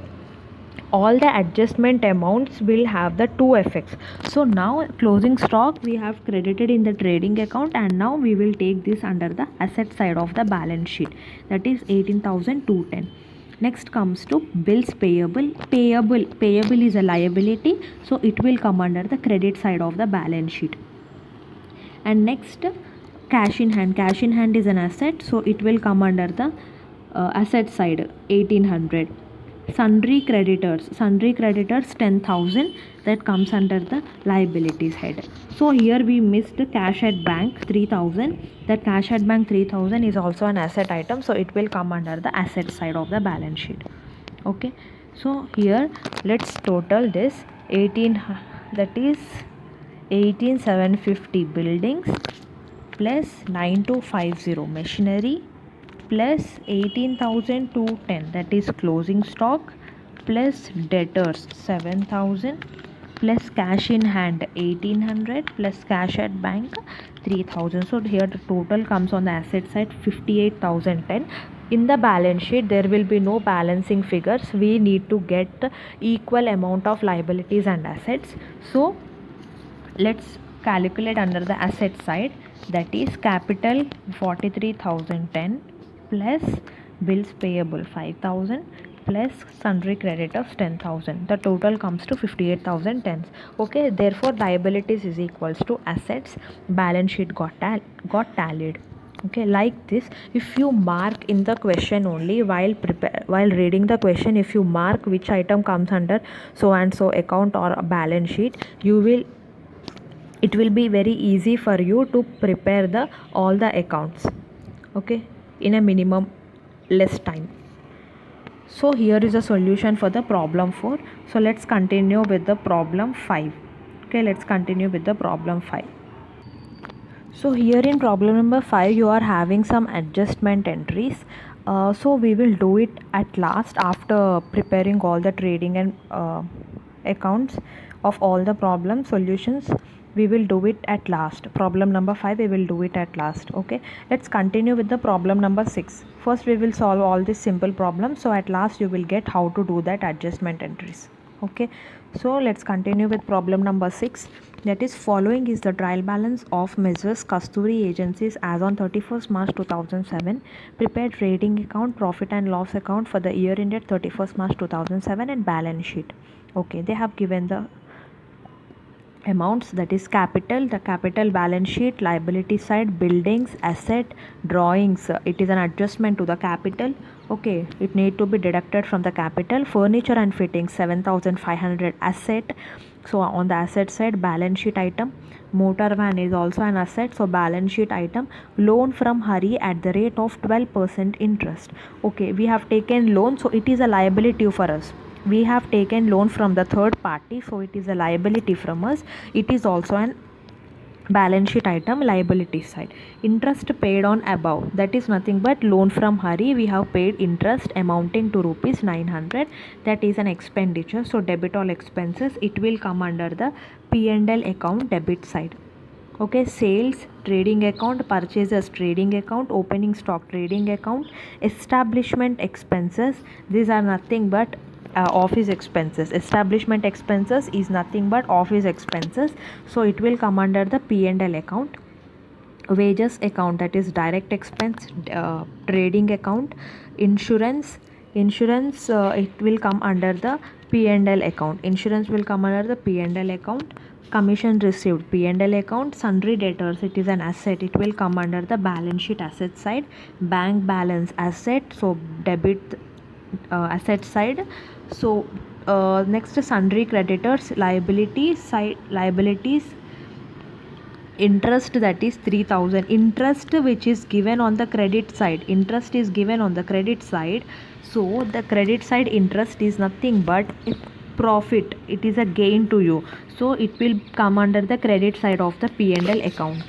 all the adjustment amounts will have the two effects. So now closing stock we have credited in the trading account, and now we will take this under the asset side of the balance sheet, that is 18,210. Next comes to bills payable. Payable is a liability, so it will come under the credit side of the balance sheet. And next Cash in hand. Cash in hand is an asset, so it will come under the asset side, 1800. Sundry creditors. Sundry creditors 10,000, that comes under the liabilities head. So here we missed cash at bank 3,000. That cash at bank 3,000 is also an asset item, so it will come under the asset side of the balance sheet. Okay, so here let's total this 18, that is 18,750 buildings plus 9250 machinery plus 18,210, that is closing stock, plus debtors 7,000, plus cash in hand 1800, plus cash at bank 3,000. So here the total comes on the asset side 58,010. In the balance sheet there will be no balancing figures. We need to get the equal amount of liabilities and assets. So let's calculate under the asset side, that is capital 43,010 plus bills payable 5,000 plus sundry creditors 10,000. The total comes to 58,010. Okay, therefore liabilities is equals to assets. Balance sheet got tallied. Okay, like this, if you mark in the question only while reading the question, if you mark which item comes under so and so account or a balance sheet, it will be very easy for you to prepare all the accounts, okay, in a minimum less time. So here is a solution for the problem 4. So let's continue with the problem 5. Okay, let's continue with the problem 5. So here in problem number 5 you are having some adjustment entries. So we will do it at last after preparing all the trading and accounts of all the problem solutions. We will do it at last. Problem number 5 we will do it at last. Okay, let's continue with the problem number 6. First we will solve all these simple problems, so at last you will get how to do that adjustment entries. Okay, so let's continue with problem number 6. That is, following is the trial balance of Messrs. Kasturi Agencies as on 31st March 2007. Prepared trading account, profit and loss account for the year ended 31st March 2007 and balance sheet. Okay, they have given the amounts, that is capital, the capital balance sheet, liability side, buildings, asset, drawings, it is an adjustment to the capital. Okay, it need to be deducted from the capital. Furniture and fittings 7,500 asset, so on the asset side balance sheet item. Motor van is also an asset, so balance sheet item. Loan from Hari at the rate of 12% interest. Okay, we have taken loan, so it is a liability for us. We have taken loan from the third party, so it is a liability from us. It is also an balance sheet item, liability side. Interest paid on above, that is nothing but loan from Hari. We have paid interest amounting to rupees 900, that is an expenditure, so debit all expenses. It will come under the P&L account, debit side. Okay, sales trading account, purchases trading account, opening stock trading account, establishment expenses, these are nothing but office expenses. Establishment expenses is nothing but office expenses, so it will come under the P&L account. Wages account, that is direct expense, trading account. Insurance, it will come under the P&L account. Insurance will come under the P&L account. Commission received, P&L account. Sundry debtors, it is an asset, it will come under the balance sheet asset side. Bank balance asset, so debit asset side. So next sundry creditors, liability side, liabilities. Interest, that is 3,000. Interest which is given on the credit side, interest is given on the credit side, so the credit side interest is nothing but profit, it is a gain to you, so it will come under the credit side of the P&L account.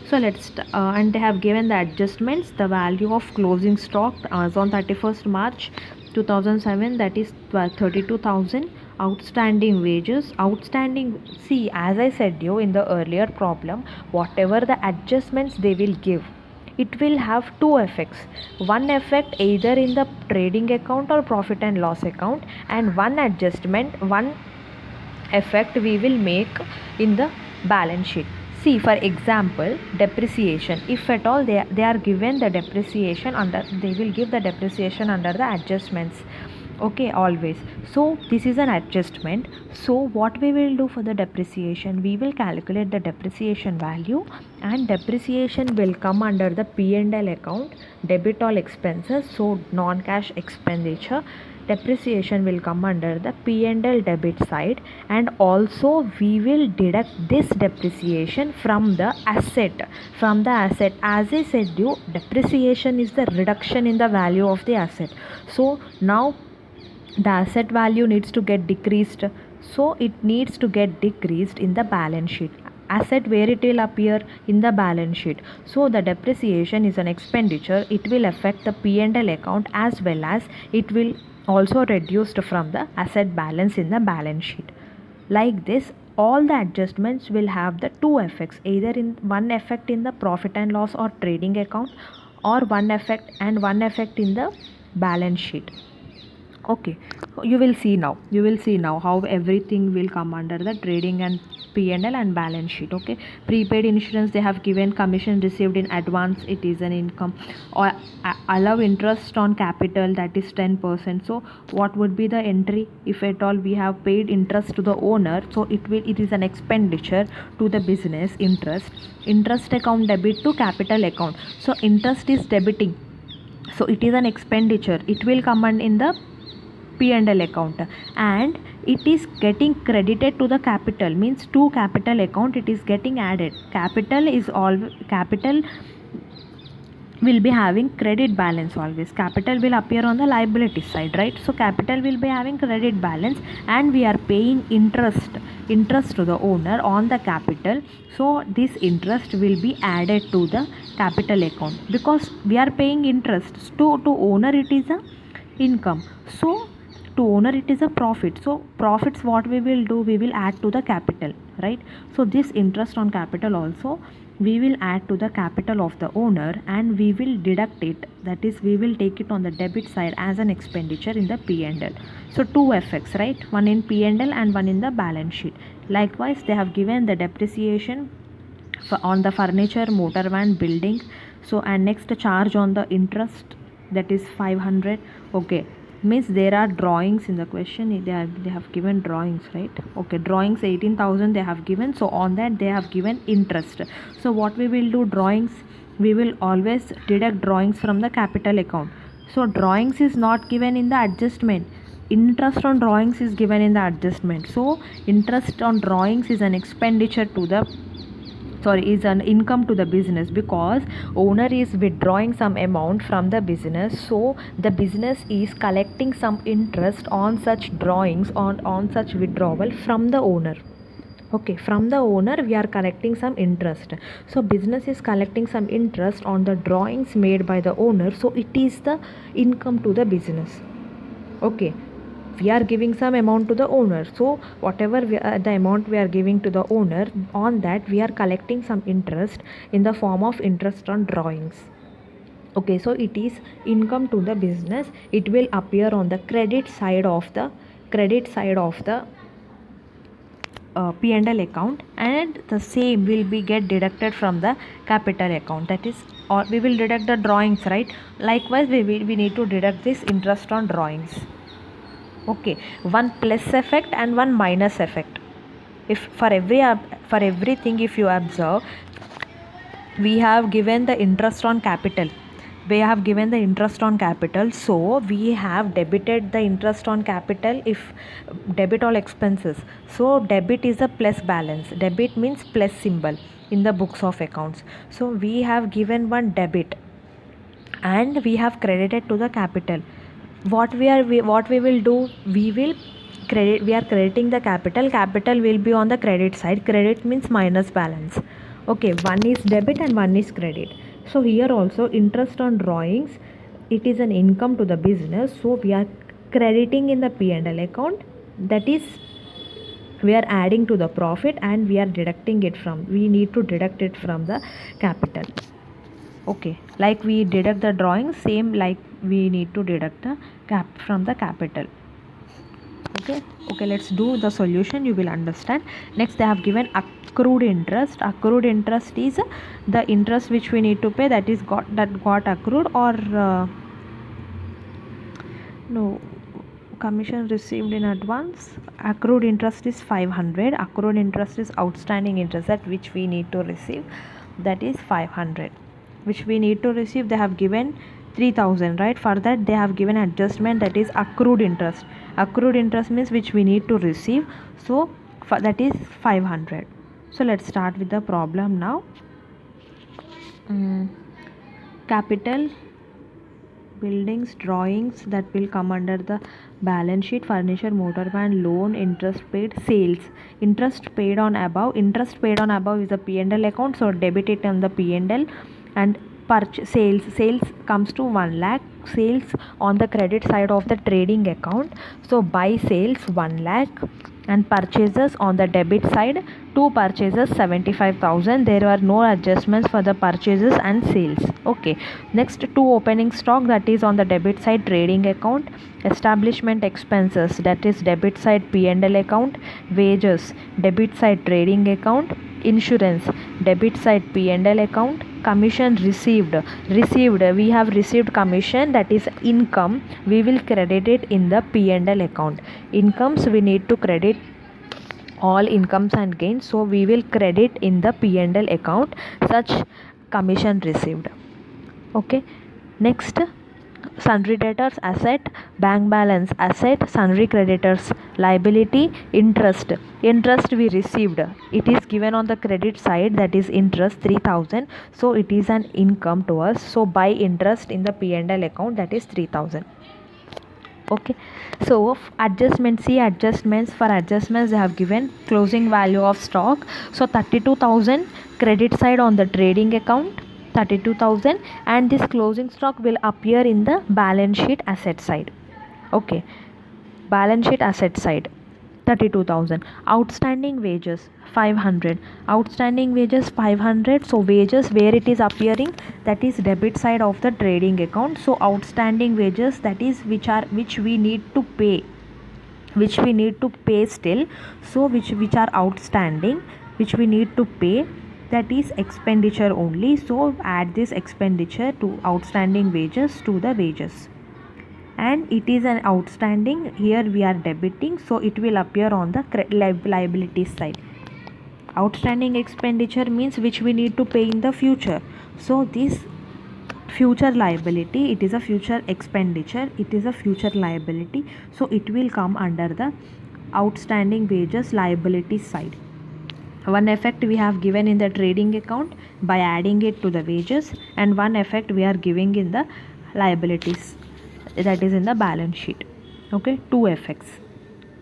So let's and they have given the adjustments. The value of closing stock as on 31st March 2007, that is 32,000. Outstanding wages, outstanding, see, as I said you in the earlier problem, whatever the adjustments they will give, it will have two effects. One effect either in the trading account or profit and loss account, and one adjustment, one effect we will make in the balance sheet. See, for example, depreciation, if at all they are given the depreciation under, they will give the depreciation under the adjustments. Okay, always. So this is an adjustment. So what we will do for the depreciation, we will calculate the depreciation value, and depreciation will come under the P&L account, debit all expenses, so non cash expenditure. Depreciation will come under the P&L debit side, and also we will deduct this depreciation from the asset. As I said you, depreciation is the reduction in the value of the asset. So now the asset value needs to get decreased, so it needs to get decreased in the balance sheet. Asset, where it will appear? In the balance sheet. So the depreciation is an expenditure, it will affect the P&L account, as well as it will also reduced from the asset balance in the balance sheet. Like this, all the adjustments will have the two effects, either in one effect in the profit and loss or trading account, or one effect in the balance sheet. Okay, you will see now how everything will come under the trading and P&L and balance sheet. Okay, prepaid insurance, they have given commission received in advance, it is an income, or allow interest on capital, that is 10%. So what would be the entry? If at all we have paid interest to the owner, so it is an expenditure to the business. Interest account debit to capital account, so interest is debiting, so it is an expenditure, it will come in the P&L account, and it is getting credited to the capital, means to capital account it is getting added. Capital will be having credit balance always. Capital will appear on the liability side, right? So capital will be having credit balance, and we are paying interest to the owner on the capital. So this interest will be added to the capital account, because we are paying interest to owner, it is a income, so to owner it is a profit. So profits, what we will do, we will add to the capital, right? So this interest on capital also we will add to the capital of the owner, and we will deduct it, that is we will take it on the debit side as an expenditure in the P&L. So two effects, right? One in P&L and one in the balance sheet. Likewise, they have given the depreciation on the furniture, motor van, building. So and next charge on the interest, that is 500. Okay, means there are drawings in the question, they have given drawings, right? Okay, drawings 18,000 they have given, so on that they have given interest. So what we will do, drawings, we will always deduct drawings from the capital account. So drawings is not given in the adjustment, interest on drawings is given in the adjustment. So interest on drawings is an expenditure to the, is an income to the business, because owner is withdrawing some amount from the business, so the business is collecting some interest on such drawings, on such withdrawal from the owner. Okay, from the owner we are collecting some interest, so business is collecting some interest on the drawings made by the owner, so it is the income to the business. Okay, we are giving some amount to the owner, so whatever the amount we are giving to the owner, on that we are collecting some interest in the form of interest on drawings. Okay, so it is income to the business, it will appear on the credit side of the P&L account, and the same will be get deducted from the capital account, that is, or we will deduct the drawings, right? Likewise, we need to deduct this interest on drawings. Okay, one plus effect and one minus effect. If for everything, if you observe, we have given the interest on capital, so we have debited the interest on capital, if debit all expenses. So debit is a plus balance, debit means plus symbol in the books of accounts. So we have given one debit and we have credited to the capital. What we will do, we are crediting the capital will be on the credit side, credit means minus balance. Okay, one is debit and one is credit. So here also interest on drawings, it is an income to the business, so we are crediting in the P&L account, that is we are adding to the profit, and we need to deduct it from the capital. Okay, like we deduct the drawing, same like we need to deduct the from the capital. Okay, let's do the solution, you will understand. Next, they have given accrued interest. Accrued interest is the interest which we need to pay, that got accrued, or no, commission received in advance. Accrued interest is 500. Accrued interest is outstanding interest at which we need to receive, that is 500, which we need to receive. They have given 3000, right? For that they have given adjustment, that is accrued interest. Accrued interest means which we need to receive, so that is 500. So let's start with the problem now. Capital, buildings, drawings, that will come under the balance sheet. Furniture, motor van, loan, interest paid, sales. Interest paid on above. Interest paid on above is a P&L account, so debit it on the P&L. And sales comes to 1 lakh. Sales on the credit side of the trading account, so buy sales 1 lakh. And purchases on the debit side, 2 purchases 75,000. There are no adjustments for the purchases and sales. Okay, next 2 opening stock, that is on the debit side trading account. Establishment expenses, that is debit side P&L account. Wages, debit side trading account. Insurance, debit side P&L account. Commission received, we have received commission, that is income. We will credit it in the P&L account. Incomes, we need to credit all incomes and gains, so we will credit in the P&L account such commission received. Okay, next, sundry debtors asset, bank balance asset, sundry creditors liability. Interest we received, it is given on the credit side, that is interest 3000, so it is an income to us, so buy interest in the P&L account, that is 3000. Okay, so adjustments, see adjustments. For adjustments they have given closing value of stock, so 32,000 credit side on the trading account, 32,000, and this closing stock will appear in the balance sheet asset side. Okay, balance sheet asset side 32,000. Outstanding wages 500. Outstanding wages 500, so wages where it is appearing, that is debit side of the trading account. So outstanding wages, that is which we need to pay still, so which are outstanding, which we need to pay, that is expenditure only. So add this expenditure to outstanding wages to the wages, and it is an outstanding, here we are debiting, so it will appear on the liability side. Outstanding expenditure means which we need to pay in the future, so this future liability, it is a future expenditure, it is a future liability, so it will come under the outstanding wages liability side. One effect we have given in the trading account by adding it to the wages, and one effect we are giving in the liabilities, that is in the balance sheet. Okay, 2 effects.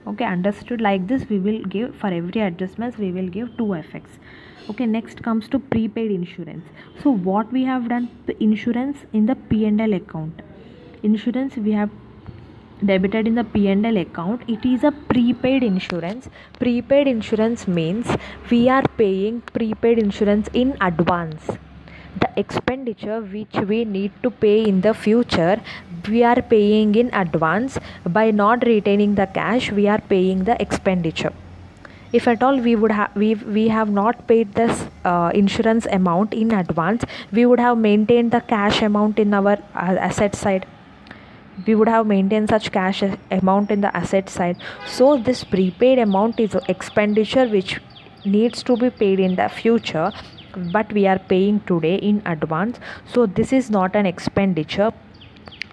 Okay, understood? Like this we will give, for every adjustments we will give 2 effects. Okay, next comes to prepaid insurance. So what we have done, the insurance in the P&L account, insurance we have debited in the P&L account. It is a prepaid insurance. Prepaid insurance means we are paying prepaid insurance in advance. The expenditure which we need to pay in the future, we are paying in advance. By not retaining the cash, we are paying the expenditure. If at all we have not paid this insurance amount in advance, we would have maintained the cash amount in our asset side. We would have maintained such cash amount in the asset side. So this prepaid amount is expenditure which needs to be paid in the future, but we are paying today in advance, so this is not an expenditure.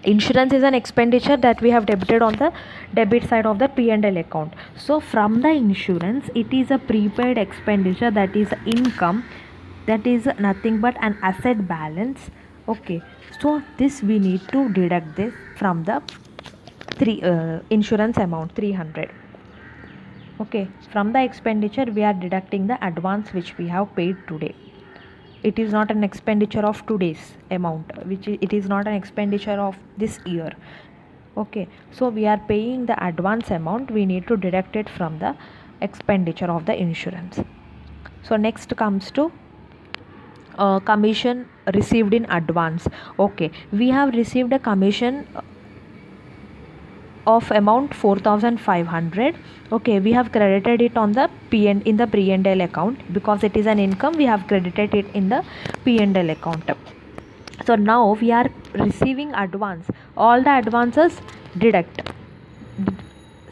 Insurance is an expenditure that we have debited on the debit side of the P&L account. So from the insurance, it is a prepaid expenditure, that is income, that is nothing but an asset balance. Okay, so this we need to deduct this from the insurance amount 300. Okay, from the expenditure we are deducting the advance which we have paid today. It is not an expenditure of today's amount, it is not an expenditure of this year. Okay, so we are paying the advance amount, we need to deduct it from the expenditure of the insurance. So next comes to commission received in advance. Okay, we have received a commission of amount 4500. Okay, we have credited it on the in the P&L account, because it is an income, we have credited it in the P&L account. So now we are receiving advance, all the advances deduct,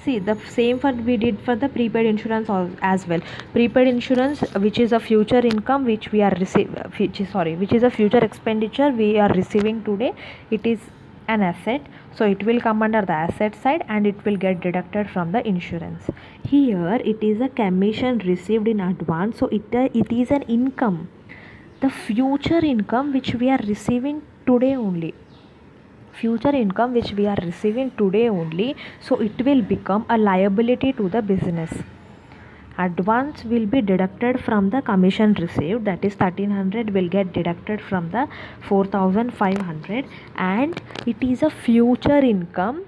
See, the same for we did for the prepaid insurance as well. Prepaid insurance, which is a future income which we are which is a future expenditure we are receiving today. It is an asset, so it will come under the asset side and it will get deducted from the insurance. Here it is a commission received in advance, so it is an income, the future income which we are receiving today only, future income which we are receiving today only, so it will become a liability to the business. Advance will be deducted from the commission received, that is 1300 will get deducted from the 4500, and it is a future income,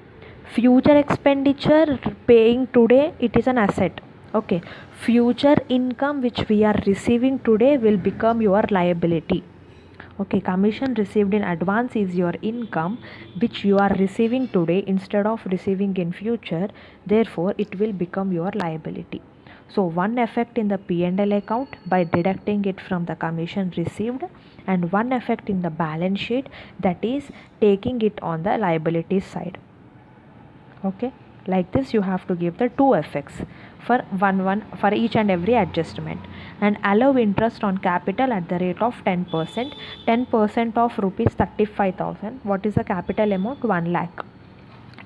future expenditure paying today, it is an asset. Okay, future income which we are receiving today will become your liability. Okay, commission received in advance is your income which you are receiving today instead of receiving in future, therefore it will become your liability. So one effect in the P&L account by deducting it from the commission received, and one effect in the balance sheet, that is taking it on the liability side. Okay, like this you have to give the two effects for one for each and every adjustment. And allow interest on capital at the rate of 10%. 10% of rupees 35,000. What is the capital amount? 1 lakh.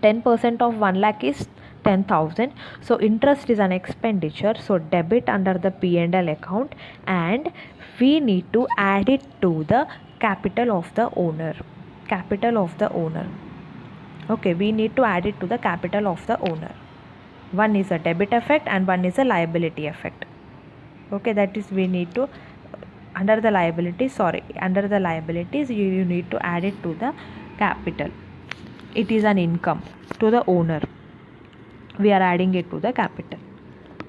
10% of 1 lakh is 10,000. So interest is an expenditure, so debit under the P&L account, and we need to add it to the capital of the owner. Capital of the owner. Okay, we need to add it to the capital of the owner. One is a debit effect and one is a liability effect. Okay, that is we need to under the liabilities you need to add it to the capital. It is an income to the owner, we are adding it to the capital.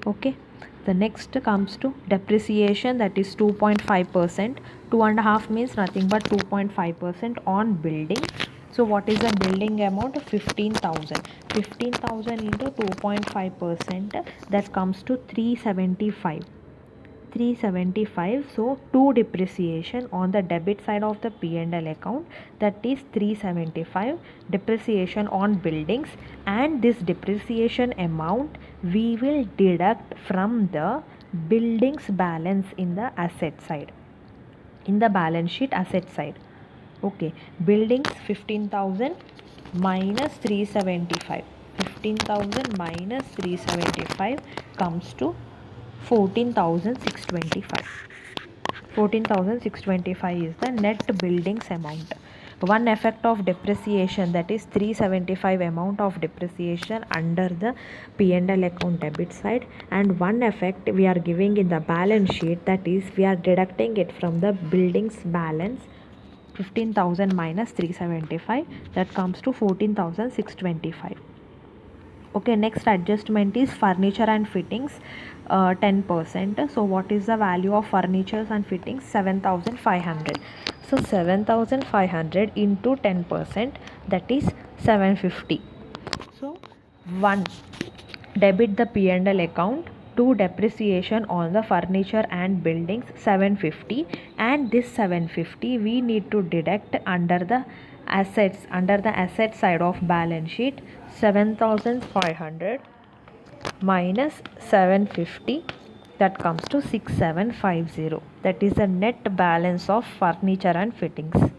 Okay, the next comes to depreciation, that is 2.5%. 2.5 means nothing but 2.5% on building. So what is the building amount? 15,000. 15,000 into 2.5%, that comes to 375. 375. So 2 depreciation on the debit side of the P&L account, that is 375 depreciation on buildings, and this depreciation amount we will deduct from the buildings balance in the asset side, in the balance sheet asset side. Okay, buildings 15,000 minus 375. 15,000 minus 375 comes to 14,625. 14,625 is the net buildings amount. One effect of depreciation, that is 375 amount of depreciation under the P&L account debit side, and one effect we are giving in the balance sheet, that is we are deducting it from the buildings balance. 15,000 minus 375, that comes to 14,625. Okay, next adjustment is furniture and fittings, 10%. So what is the value of furnitures and fittings? 7,500. So 7,500 into 10%, that is 750. So 1, debit the P&L account. 2, depreciation on the furniture and buildings 750, and this 750 we need to deduct under the assets, under the asset side of balance sheet. 7,500 minus 750, that comes to 6,750. That is the net balance of furniture and fittings.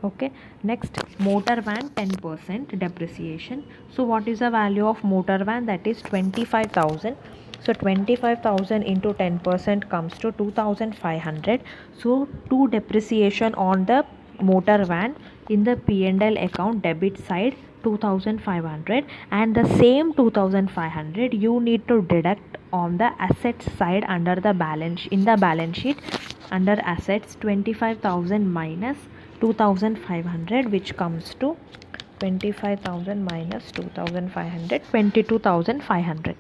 Okay, next motor van, 10% depreciation. So what is the value of motor van? That is 25,000. So 25,000 into 10% comes to 2,500. So 2 depreciation on the motor van in the P&L account debit side, 2,500, and the same 2,500 you need to deduct on the assets side under the balance, in the balance sheet under assets. 25,000 minus 2,500, which comes to 25,000 minus 2,500, 22,500.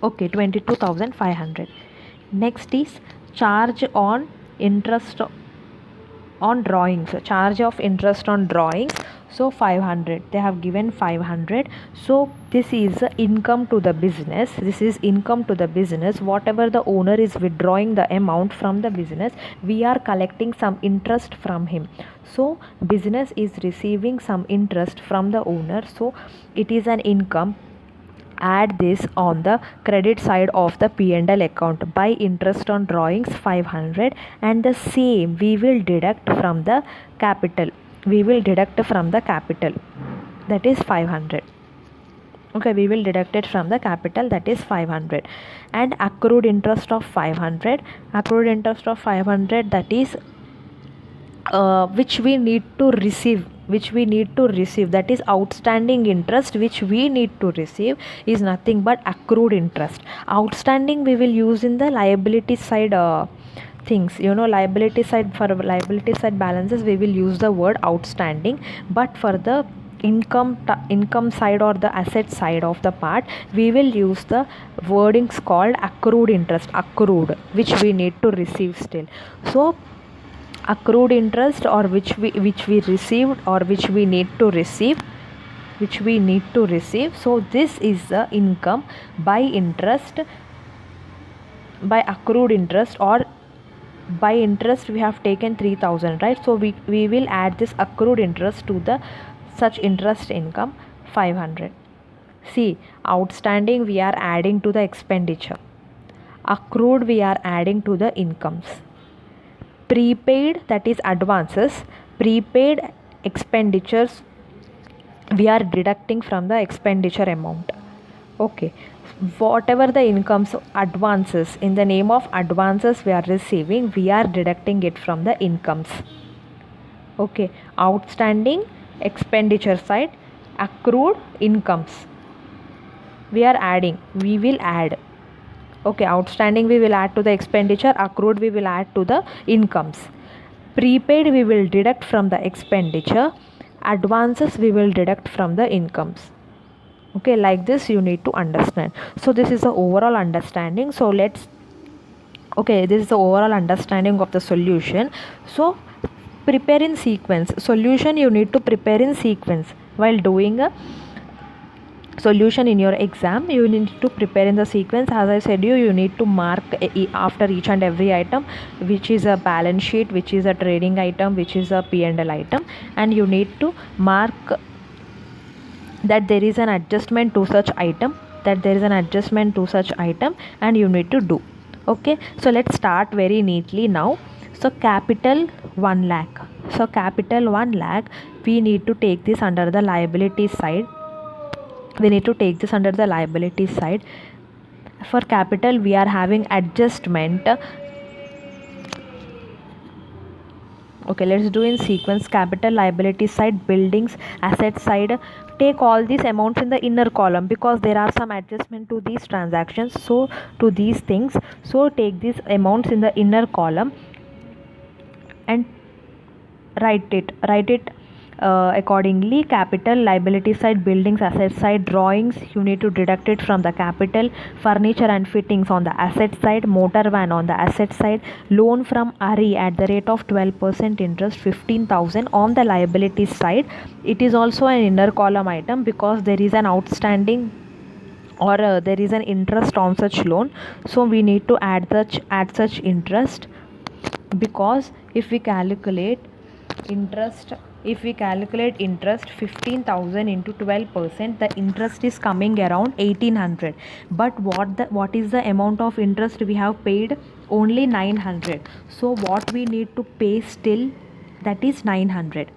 Okay, 22,500. Next is charge on interest on drawings, charge of interest on drawings. So 500, they have given 500. So this is income to the business. This is income to the business. Whatever the owner is withdrawing the amount from the business, we are collecting some interest from him. So business is receiving some interest from the owner, so it is an income. add this on the credit side of the P&L account. By interest on drawings 500, and the same we will deduct from the capital. We will deduct from the capital, that is 500. Okay, we will deduct it from the capital, that is 500. And accrued interest of 500, accrued interest of 500, that is which we need to receive, that is outstanding interest which we need to receive, is nothing but accrued interest. Outstanding we will use in the liability side things, liability side, for liability side balances we will use the word outstanding, but for the income side or the asset side of the part, we will use the wordings called accrued interest, accrued, which we need to receive still. So accrued interest, or which we received, or which we need to receive, so this is the income by interest, by accrued interest, or by interest we have taken 3000, right? So we will add this accrued interest to the such interest income 500. See, outstanding we are adding to the expenditure, accrued we are adding to the incomes, prepaid, that is advances, prepaid expenditures we are deducting from the expenditure amount. Okay, whatever the incomes, advances, in the name of advances we are receiving, we are deducting it from the incomes. Okay, outstanding expenditure side, accrued incomes we are adding, we will add. Okay, outstanding we will add to the expenditure, accrued we will add to the incomes, prepaid we will deduct from the expenditure, advances we will deduct from the incomes. Okay, like this you need to understand. So this is the overall understanding. So this is the overall understanding of the solution. So prepare in sequence. Solution you need to prepare in sequence. While doing a solution in your exam, you need to prepare in the sequence. As I said, you need to mark after each and every item, which is a balance sheet, which is a trading item, which is a P&L item, and you need to mark that there is an adjustment to such item, and you need to do. Okay, so let's start very neatly now. So capital 1 lakh, we need to take this under the liability side. For capital we are having adjustment. Okay, let's do in sequence. Capital, liability side, buildings, asset side. Take all these amounts in the inner column, because there are some adjustment to these transactions, so to these things. So take these amounts in the inner column and write it accordingly. Capital, liability side, buildings, asset side, drawings you need to deduct it from the capital, furniture and fittings on the asset side, motor van on the asset side, loan from ARI at the rate of 12% interest 15,000 on the liability side. It is also an inner column item, because there is an outstanding, or there is an interest on such loan, so we need to add such interest, because if we calculate interest 15,000 into 12%, the interest is coming around 1800. But what is the amount of interest we have paid? Only 900. So what we need to pay still, that is 900.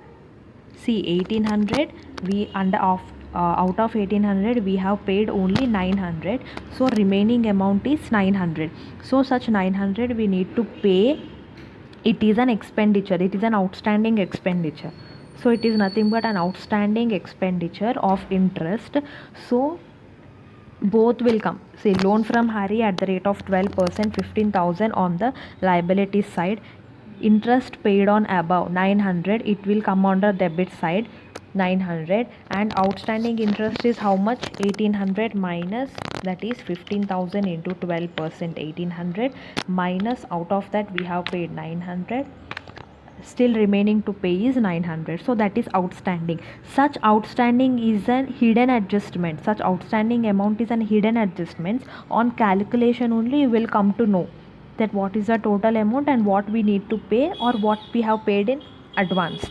See, 1800 we out of 1800 we have paid only 900, so remaining amount is 900. So such 900 we need to pay. It is an expenditure, it is an outstanding expenditure, so it is nothing but an outstanding expenditure of interest. So both will come. Say, loan from ARI at the rate of 12%, 15,000 on the liability side, interest paid on above 900, it will come on the debit side 900, and outstanding interest is how much? 1800 minus, that is 15,000 into 12%, 1800 minus, out of that we have paid 900, still remaining to pay is 900. So that is outstanding. Such outstanding is an hidden adjustment, such outstanding amount is an hidden adjustment. On calculation only you will come to know that what is the total amount and what we need to pay, or what we have paid in advance.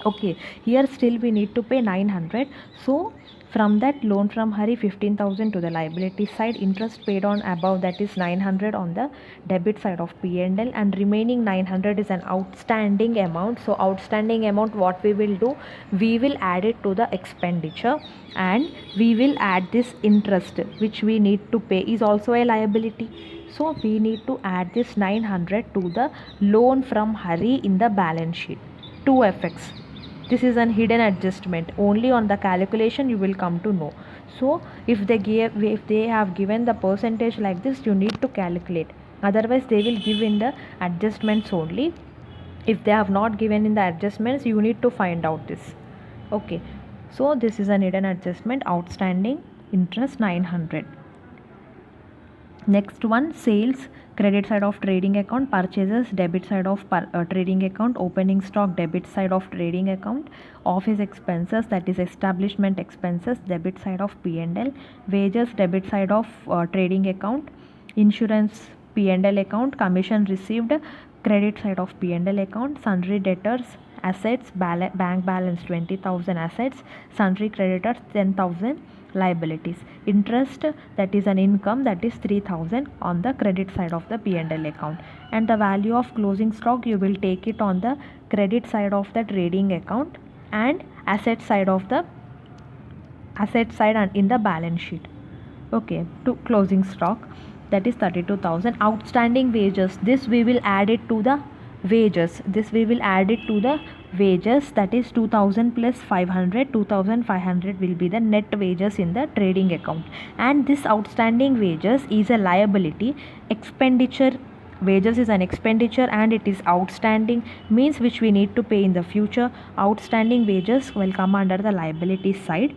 Okay, here still we need to pay 900. So From that loan from Hari, 15,000 to the liability side, interest paid on above, that is 900 on the debit side of P&L, and remaining 900 is an outstanding amount. So outstanding amount, what we will do, we will add it to the expenditure, and we will add this interest which we need to pay is also a liability. So we need to add this 900 to the loan from Hari in the balance sheet. Two effects. This is an hidden adjustment. Only on the calculation you will come to know. So if they have given the percentage like this, you need to calculate. Otherwise they will give in the adjustments only. If they have not given in the adjustments, you need to find out this. Okay. So this is an hidden adjustment. Outstanding interest 900. Next one, sales, credit side of trading account, purchases, debit side of trading account, opening stock, debit side of trading account, office expenses, that is establishment expenses, debit side of P&L, wages, debit side of trading account, insurance P&L account, commission received, credit side of P&L account, sundry debtors, assets, bank balance 20,000 assets, sundry creditors 10,000 liabilities. Interest, that is an income, that is 3,000 on the credit side of the P&L account, and the value of closing stock you will take it on the credit side of the trading account and asset side and in the balance sheet. Okay, to closing stock, that is 32,000. Outstanding wages, this we will add it to the wages, that is 2,000 plus 500, 2,500 will be the net wages in the trading account, and this outstanding wages is a liability. Expenditure, wages is an expenditure and it is outstanding, means which we need to pay in the future. Outstanding wages will come under the liability side.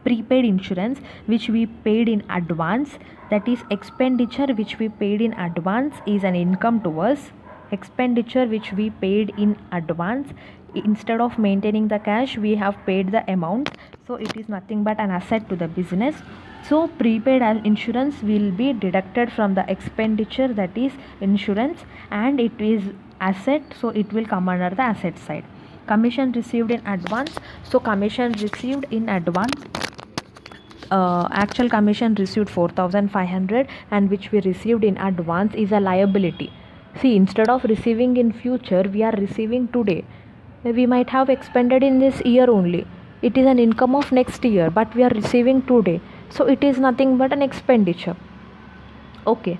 Prepaid insurance, which we paid in advance, that is expenditure which we paid in advance, is an income to us. Expenditure which we paid in advance, instead of maintaining the cash we have paid the amount, so it is nothing but an asset to the business. So prepaid insurance will be deducted from the expenditure, that is insurance, and it is asset, so it will come under the asset side. Commission received in advance, so commission received in advance, actual commission received 4,500 and which we received in advance is a liability. See, instead of receiving in future, we are receiving today. We might have expended in this year only. It is an income of next year, but we are receiving today, so it is nothing but an expenditure. Okay.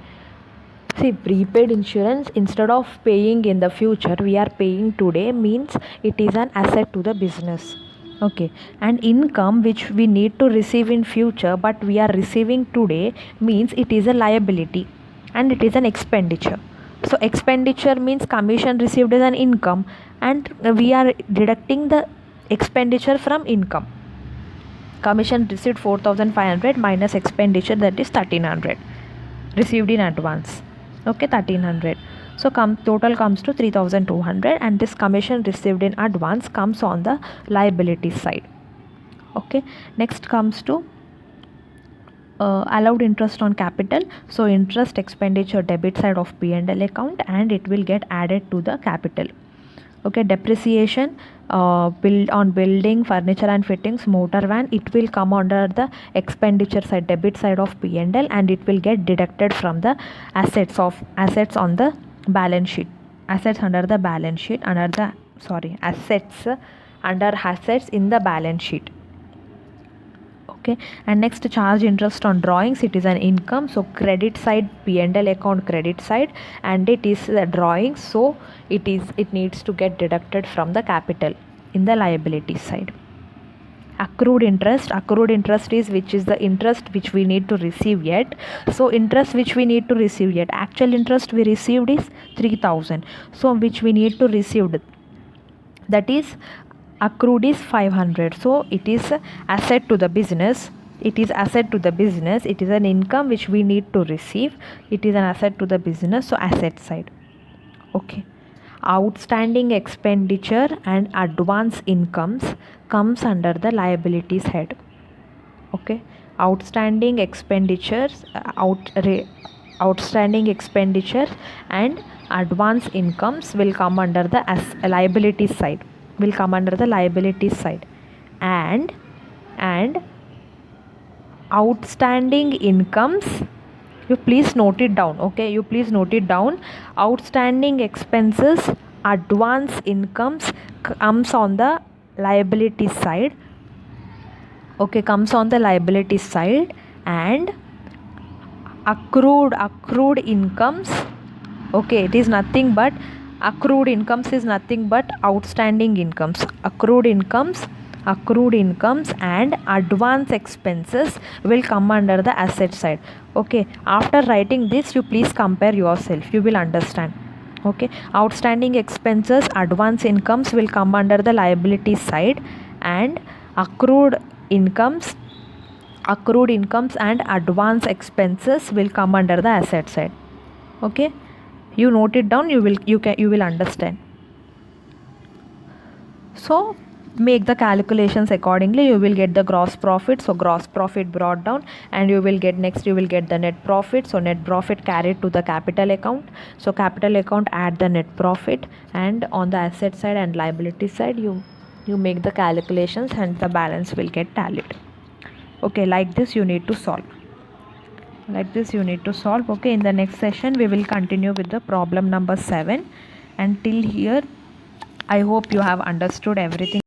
See, prepaid insurance, instead of paying in the future, we are paying today, means it is an asset to the business. Okay, and income which we need to receive in future but we are receiving today, means it is a liability and it is an expenditure. So expenditure means commission received as an income, and we are deducting the expenditure from income. Commission received 4,500 minus expenditure, that is 1,300 received in advance. Okay, 1,300. So total comes to 3,200, and this commission received in advance comes on the liability side. Okay, next comes to allowed interest on capital. So interest expenditure debit side of P&L account, and it will get added to the capital. Okay, depreciation, build on building, furniture and fittings, motor van, it will come under the expenditure side, debit side of P&L, and it will get deducted from the assets on the balance sheet. Assets under the balance sheet, assets under assets in the balance sheet. Okay, and next, charge interest on drawings, it is an income, so credit side, P&L account credit side, and it is the drawings, so it needs to get deducted from the capital in the liability side. Accrued interest is which is the interest which we need to receive yet. So interest which we need to receive yet, actual interest we received is 3,000, so which we need to receive, that is accrued is 500, so it is asset to the business. It is an income which we need to receive. It is an asset to the business, so asset side. Okay, outstanding expenditure and advance incomes comes under the liabilities head. Okay, outstanding expenditures and advance incomes will come under the liabilities side, and outstanding incomes, you please note it down, okay, you please note it down. Outstanding expenses, advance incomes comes on the liability side, okay, comes on the liability side. And accrued incomes, okay, it is nothing but accrued incomes is nothing but outstanding incomes. Accrued incomes and advance expenses will come under the asset side, okay. After writing this, you please compare yourself, you will understand, okay. Outstanding expenses, advance incomes will come under the liability side, and accrued incomes and advance expenses will come under the asset side, okay. You note it down, you will understand. So make the calculations accordingly. You will get the gross profit, so gross profit brought down, and you will get the net profit, so net profit carried to the capital account, so capital account add the net profit, and on the asset side and liability side you make the calculations and the balance will get tallied, okay. Like this you need to solve, okay. In the next session we will continue with the problem number 7, and till here I hope you have understood everything.